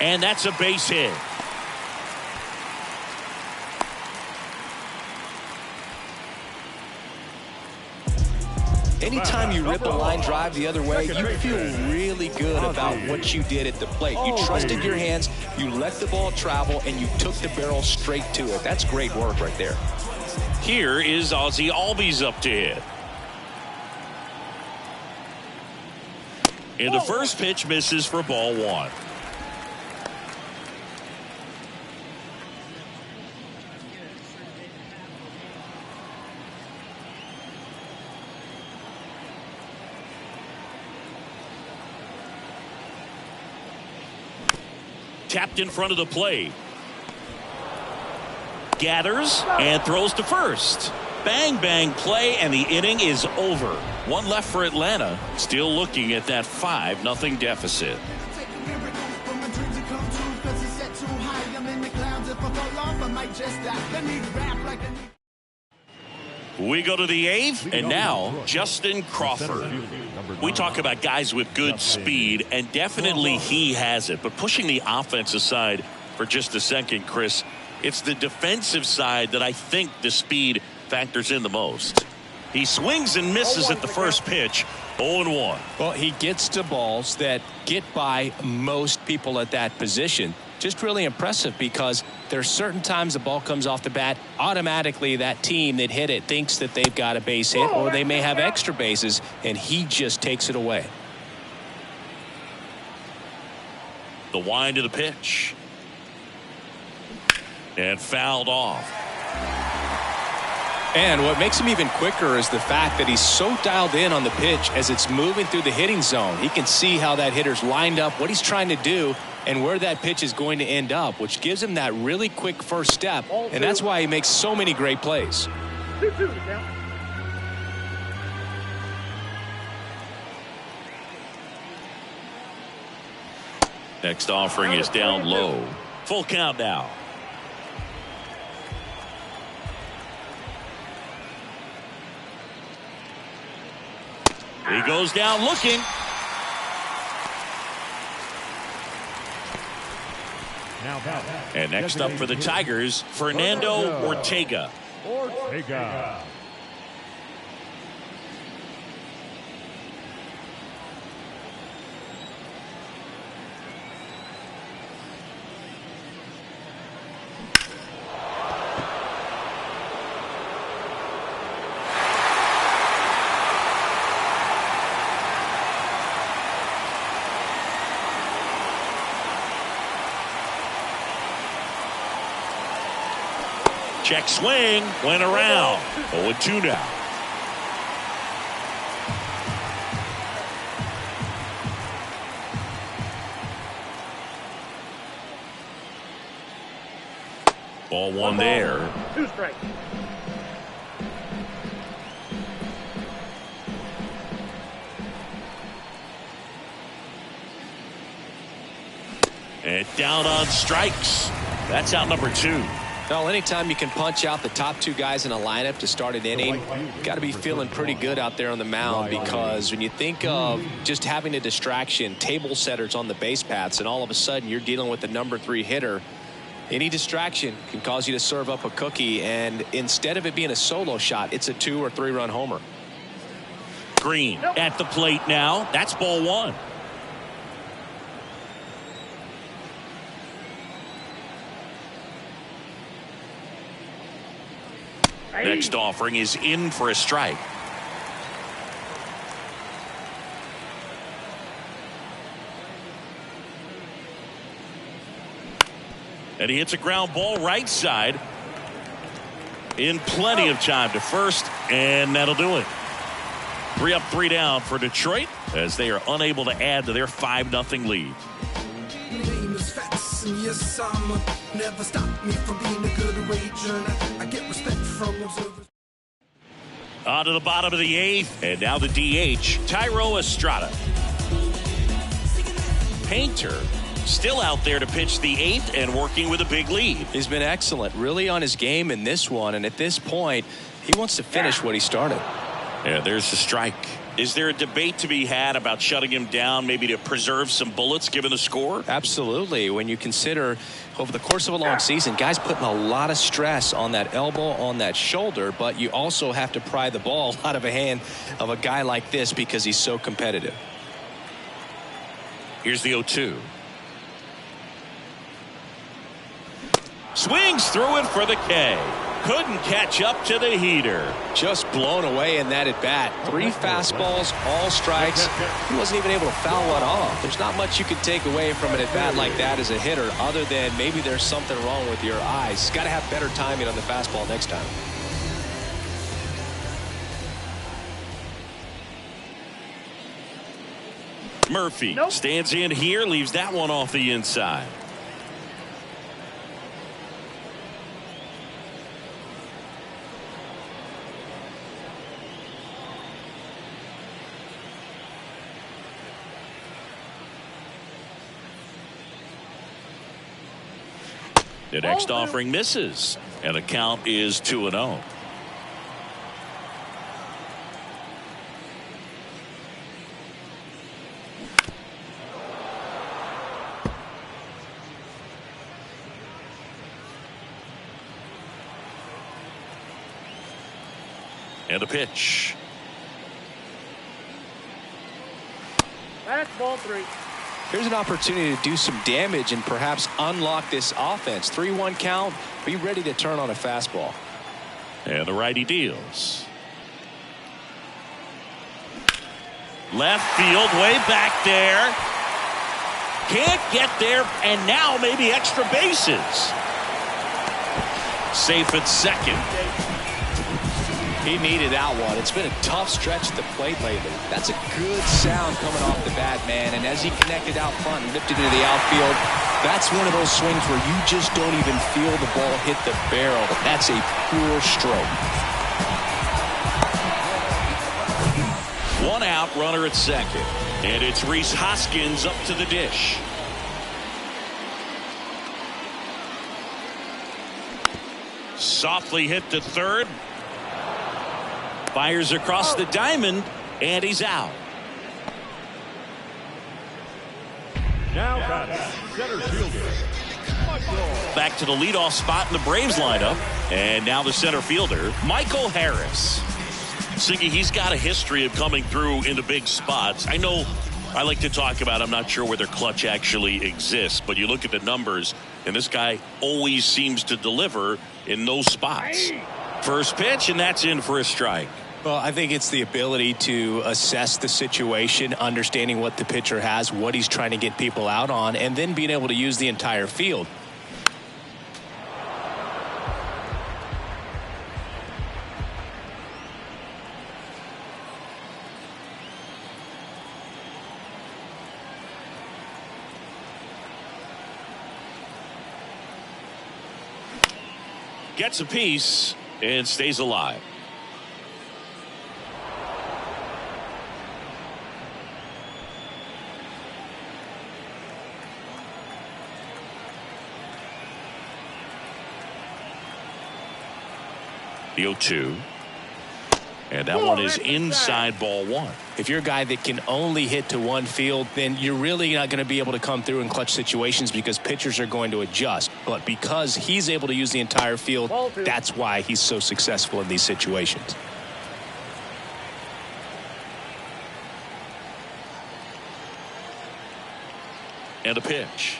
And that's a base hit. Anytime you rip a line drive the other way, you feel really good about what you did at the plate. You trusted your hands, you let the ball travel, and you took the barrel straight to it. That's great work right there. Here is Ozzie Albies up to hit. And the first pitch misses for ball one. Tapped in front of the plate. Gathers and throws to first. Bang, bang play, and the inning is over. One left for Atlanta. Still looking at that 5-0 deficit. We go to the 8th, and now Justin Crawford. We talk about guys with good speed, and definitely he has it. But pushing the offense aside for just a second, Chris, it's the defensive side that I think the speed factors in the most. He swings and misses at the first pitch. 0-1. Well, he gets to balls that get by most people at that position. Just really impressive because there's certain times the ball comes off the bat, automatically that team that hit it thinks that they've got a base hit or they may have extra bases, and he just takes it away. The wind of the pitch. And fouled off. And what makes him even quicker is the fact that he's so dialed in on the pitch as it's moving through the hitting zone. He can see how that hitter's lined up, what he's trying to do, and where that pitch is going to end up, which gives him that really quick first step, and that's why he makes so many great plays. 2-2 now. Next offering is down low. Full count now. He goes down looking. And next up for the Tigers, Fernando Ortega. Check swing, went around. 0-2 now. Ball one there. 2 strikes. And down on strikes. That's out number 2. Well, anytime you can punch out the top 2 guys in a lineup to start an inning, you've got to be feeling pretty good out there on the mound, because when you think of just having a distraction, table setters on the base paths, and all of a sudden you're dealing with the number 3 hitter, any distraction can cause you to serve up a cookie, and instead of it being a solo shot, it's a 2 or 3 run homer. Green at the plate now. That's ball 1. Next offering is in for a strike. And he hits a ground ball right side. In plenty of time to first, and that'll do it. 3 up, 3 down for Detroit as they are unable to add to their 5-0 lead. Yes, never stop me from being a good wager. I get respect from observers. On to the bottom of the 8th, and now the DH, Thairo Estrada. Painter still out there to pitch the 8th and working with a big lead. He's been excellent, really on his game in this one, and at this point, he wants to finish what he started. Yeah, there's the strike. Is there a debate to be had about shutting him down, maybe to preserve some bullets given the score? Absolutely. When you consider over the course of a long season, guys putting a lot of stress on that elbow, on that shoulder, but you also have to pry the ball out of a hand of a guy like this because he's so competitive. Here's the 0-2. Swings through it for the K. Couldn't catch up to the heater. Just blown away in that at bat. 3 fastballs, all strikes. He wasn't even able to foul one off. There's not much you can take away from an at bat like that as a hitter, other than maybe there's something wrong with your eyes. Got to have better timing on the fastball next time. Murphy stands in here, leaves that one off the inside. The next offering misses, and the count is 2-0. And a pitch. That's ball 3. Here's an opportunity to do some damage and perhaps unlock this offense. 3-1 count. Be ready to turn on a fastball. And the righty deals. Left field, way back there. Can't get there, and now maybe extra bases. Safe at second. He needed that one. It's been a tough stretch at the plate lately. That's a good sound coming off the bat, man. And as he connected out front and lifted into the outfield, that's one of those swings where you just don't even feel the ball hit the barrel. That's a pure stroke. 1 out, runner at second. And it's Rhys Hoskins up to the dish. Softly hit to third. Fires across the diamond, and he's out. Now batting, center fielder, Michael. Back to the leadoff spot in the Braves lineup, and now the center fielder, Michael Harris. Siggy, he's got a history of coming through in the big spots. I know I like to talk about, I'm not sure whether clutch actually exists, but you look at the numbers, and this guy always seems to deliver in those spots. First pitch, and that's in for a strike. Well, I think it's the ability to assess the situation, understanding what the pitcher has, what he's trying to get people out on, and then being able to use the entire field. Gets a piece and stays alive. The 0-2. And that one is inside ball 1. If you're a guy that can only hit to one field, then you're really not going to be able to come through in clutch situations because pitchers are going to adjust. But because he's able to use the entire field, that's why he's so successful in these situations. And a pitch.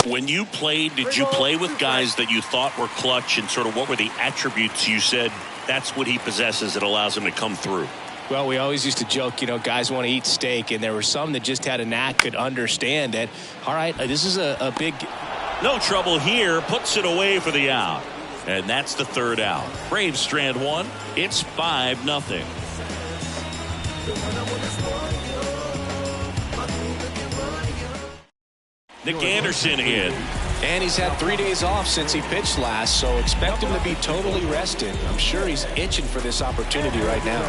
When you played, did you play with guys that you thought were clutch, and sort of what were the attributes you said that's what he possesses that allows him to come through? Well, we always used to joke, you know, guys want to eat steak, and there were some that just had a knack, could understand that, all right, this is a big... No trouble here, puts it away for the out. And that's the third out. Braves strand 1. It's 5-0. Nick Anderson in. And he's had 3 days off since he pitched last, so expect him to be totally rested. I'm sure he's itching for this opportunity right now.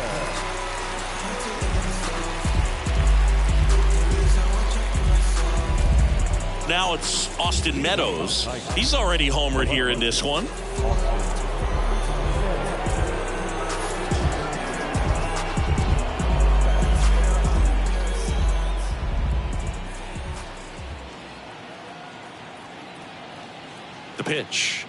Now it's Austin Meadows. He's already homered here in this one. pitch.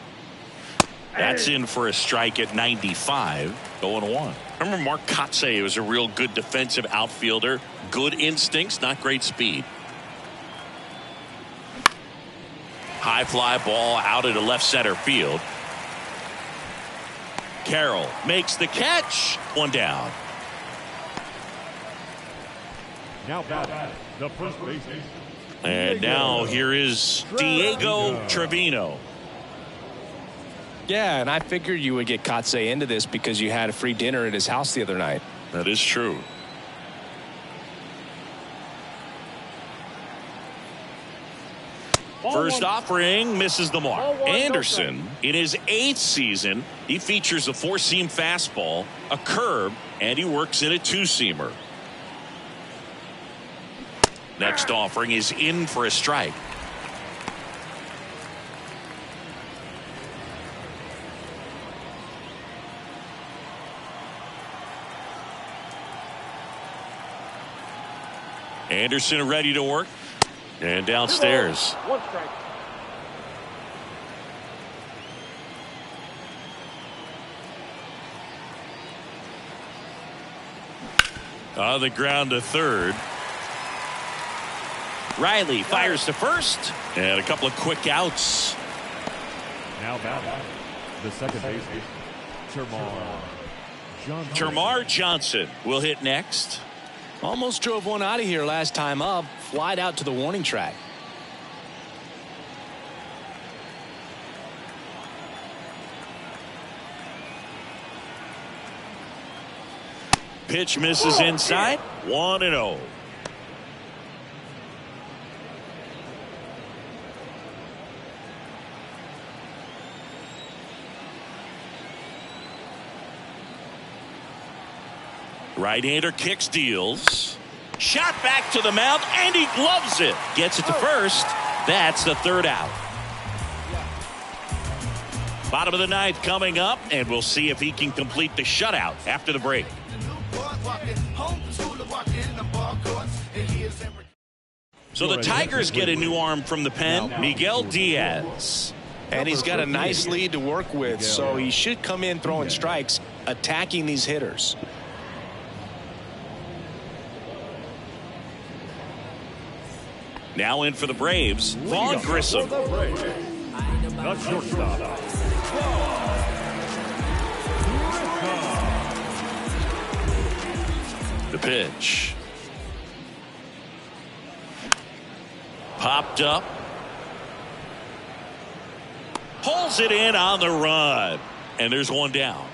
That's in for a strike at 95. 0-1. Remember Mark Kotsay was a real good defensive outfielder. Good instincts, not great speed. High fly ball out into left center field. Carroll makes the catch. One down. Now batting, the first baseman. And now here is Diego Trevino. Yeah, and I figured you would get Kotsay into this because you had a free dinner at his house the other night. That is true. First offering misses the mark. Anderson, in his 8th season, he features a 4-seam fastball, a curve, and he works in a 2-seamer. Next offering is in for a strike. Anderson ready to work. And downstairs. 1 strike. On the ground to third. Riley fires to first. And a couple of quick outs. Now batting, the second baseman, Termarr Johnson will hit next. Almost drove one out of here last time up. Flied out to the warning track. Pitch misses inside. 1-0. Right-hander kicks, deals. Shot back to the mound, and he gloves it. Gets it to first. That's the 3rd out. Bottom of the 9th coming up, and we'll see if he can complete the shutout after the break. So the Tigers get a new arm from the pen, Miguel Diaz. And he's got a nice lead to work with, so he should come in throwing strikes, attacking these hitters. Now in for the Braves, Vaughn Grissom. the shortstop. The pitch. Popped up. Pulls it in on the run. And there's one down.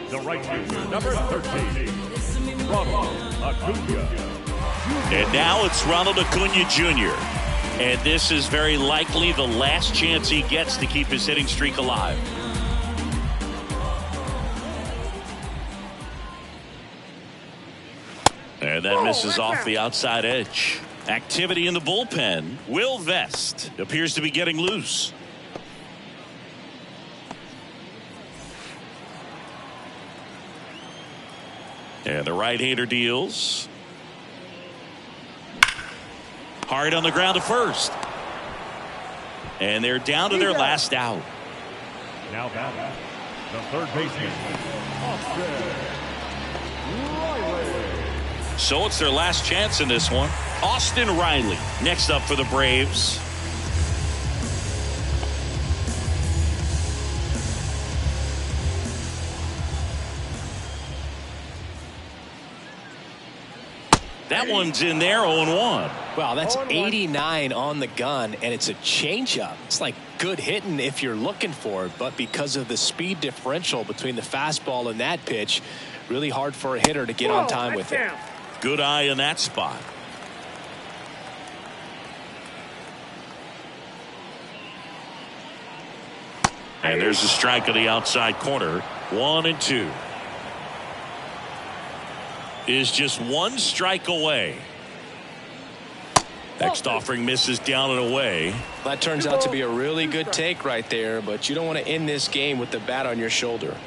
The right fielder, number 13, Ronald Acuna. And now it's Ronald Acuna Jr. And this is very likely the last chance he gets to keep his hitting streak alive. And that misses off the outside edge. Activity in the bullpen. Will Vest appears to be getting loose. And the right-hander deals. Hard on the ground to first. And they're down to their last out. Now batting, the third baseman, Austin Riley. So it's their last chance in this one. Austin Riley next up for the Braves. That one's in there, 0-1. Wow, that's 89 on the gun, and it's a changeup. It's like good hitting if you're looking for it, but because of the speed differential between the fastball and that pitch, really hard for a hitter to get on time with it. Good eye in that spot. And there's a strike on the outside corner. 1-2. Is just one strike away. Next offering misses down and away. That turns out to be a really good take right there, but you don't want to end this game with the bat on your shoulder.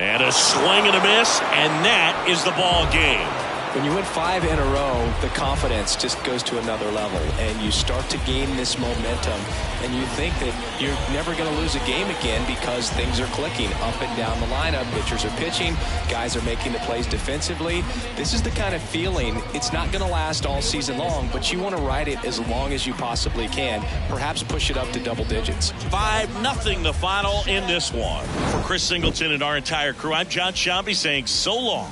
And a swing and a miss, and that is the ball game. When you win 5 in a row, the confidence just goes to another level, and you start to gain this momentum, and you think that you're never going to lose a game again because things are clicking up and down the lineup. Pitchers are pitching. Guys are making the plays defensively. This is the kind of feeling, it's not going to last all season long, but you want to ride it as long as you possibly can. Perhaps push it up to double digits. 5-0 the final in this one. For Chris Singleton and our entire crew, I'm John Shambi saying so long.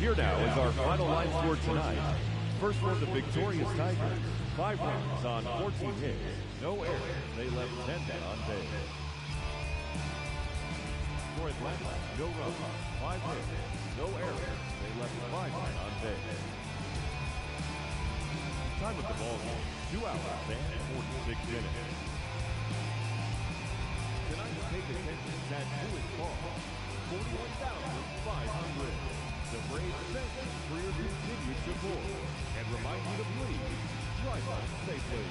Here now is our final line score tonight. First one, the victorious Tigers. 5 runs on 14 hits. No errors. They left 10 men on base. For Atlanta, no runs, 5 hits. No errors. They left 5 men on base. Time of the ball game, 2 hours and 46 minutes. Tonight's take attendance at Lewis Park, 41,500. The Braves thank you for your continued support and remind you to please drive on safely.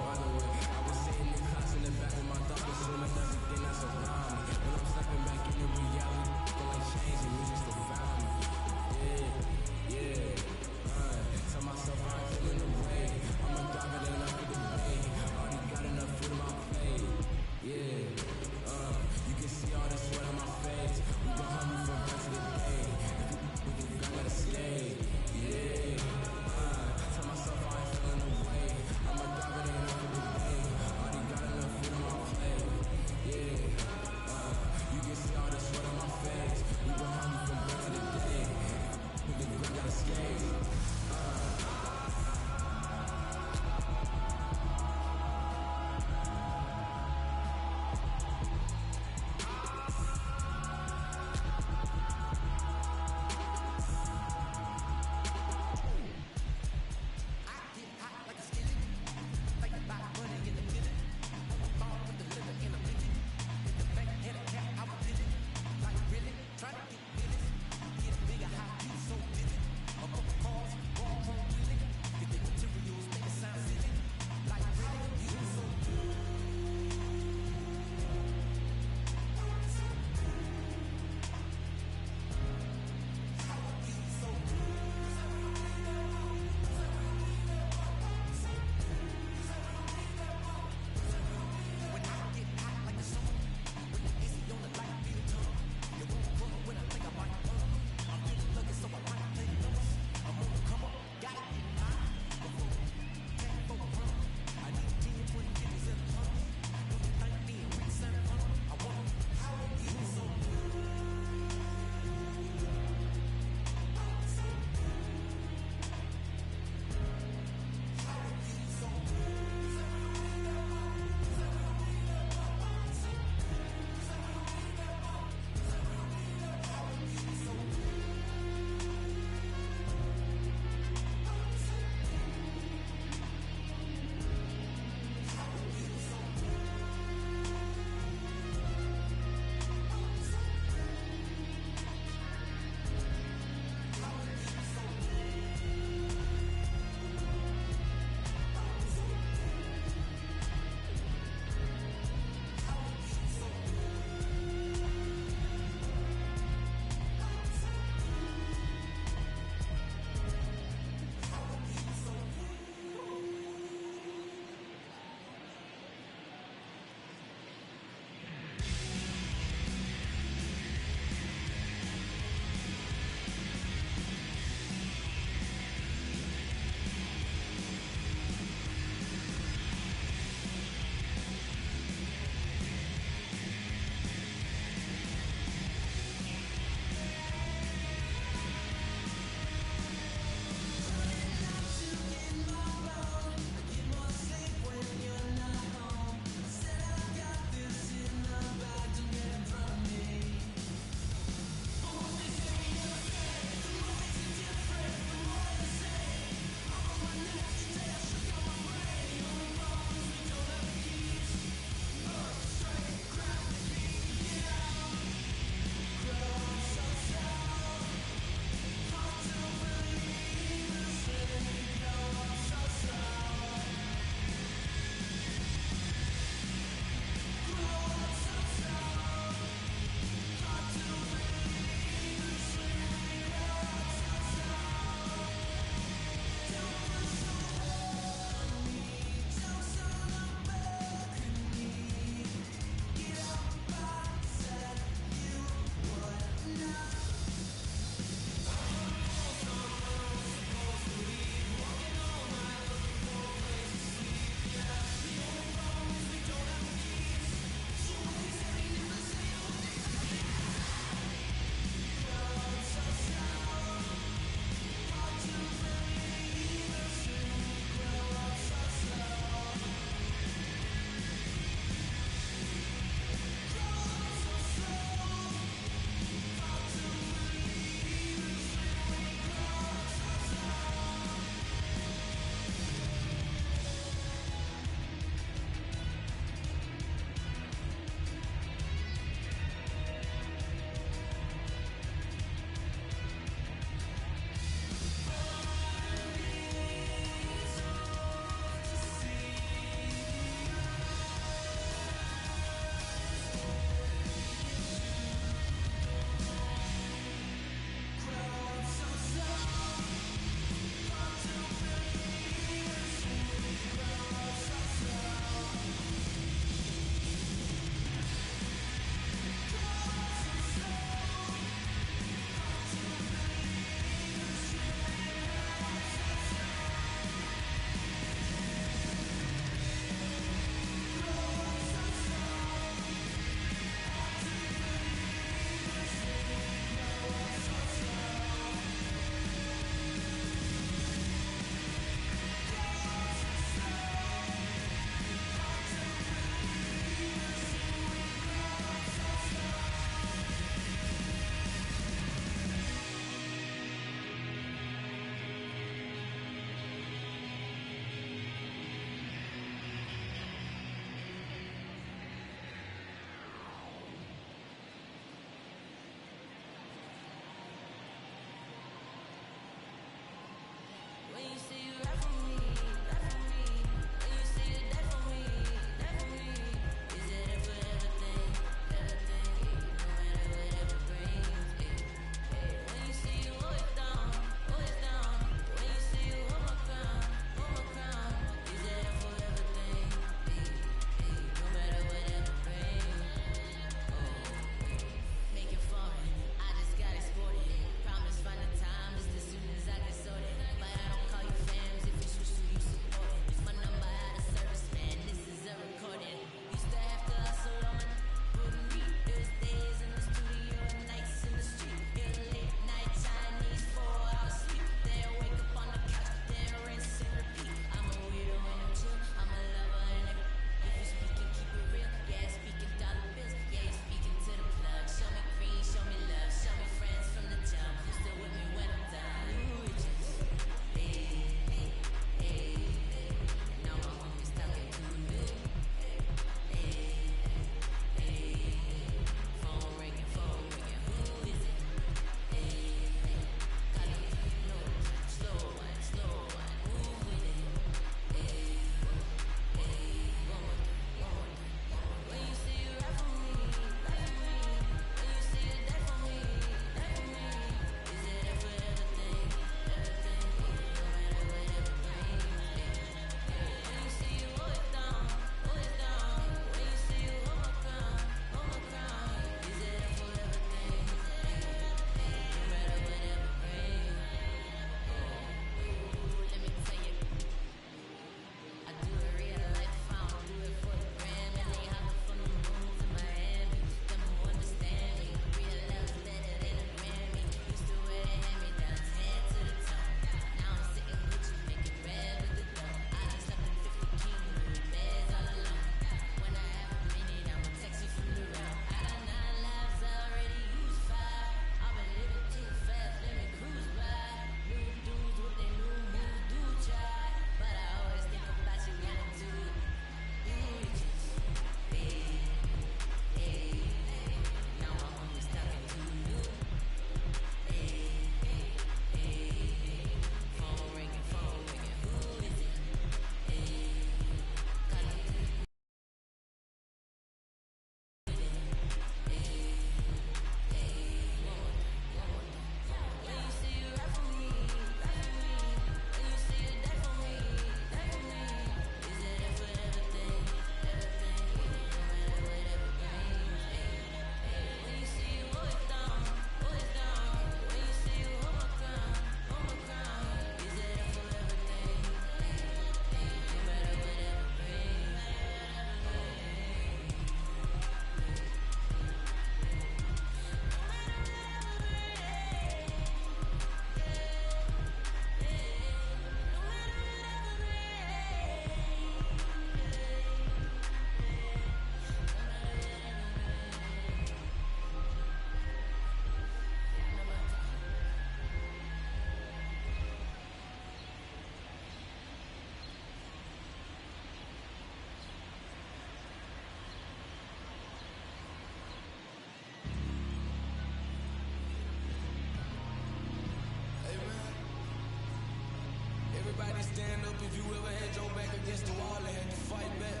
stand up if you ever had your back against the wall and had to fight back.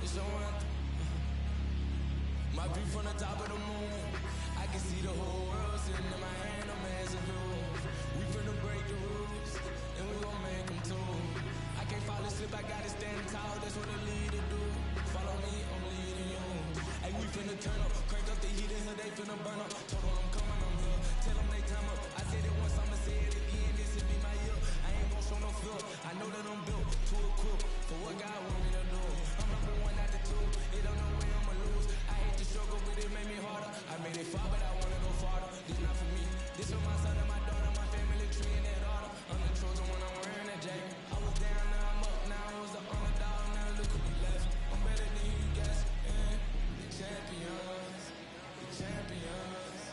It's your anthem. My view from the top of the moon. I can see the whole world sitting in my hand, a massive view. We finna break the rules, and we gon' make them too. I can't fall asleep, I gotta stand tall, that's what a leader do. Follow me, I'm leading you. Hey, we finna turn up, crank up the heat in here, they finna burn up. Told them I'm coming, I'm here, tell them they time up. I said it once, I'ma say it again, this will be my year. I ain't gon' show no fear, I know that I'm built to equip for what God want me to do. I'm number one out the two, it don't know where I'ma lose. I hate the struggle, but it made me harder. I made it far, but I wanna go farther. This not for me, this for my son and my daughter, my family tree and that order. I'm the chosen one, I'm wearing that jacket. I was down, now I'm up, now I was the underdog, now look at me left. I'm better than you guys, yeah. The champions, the champions.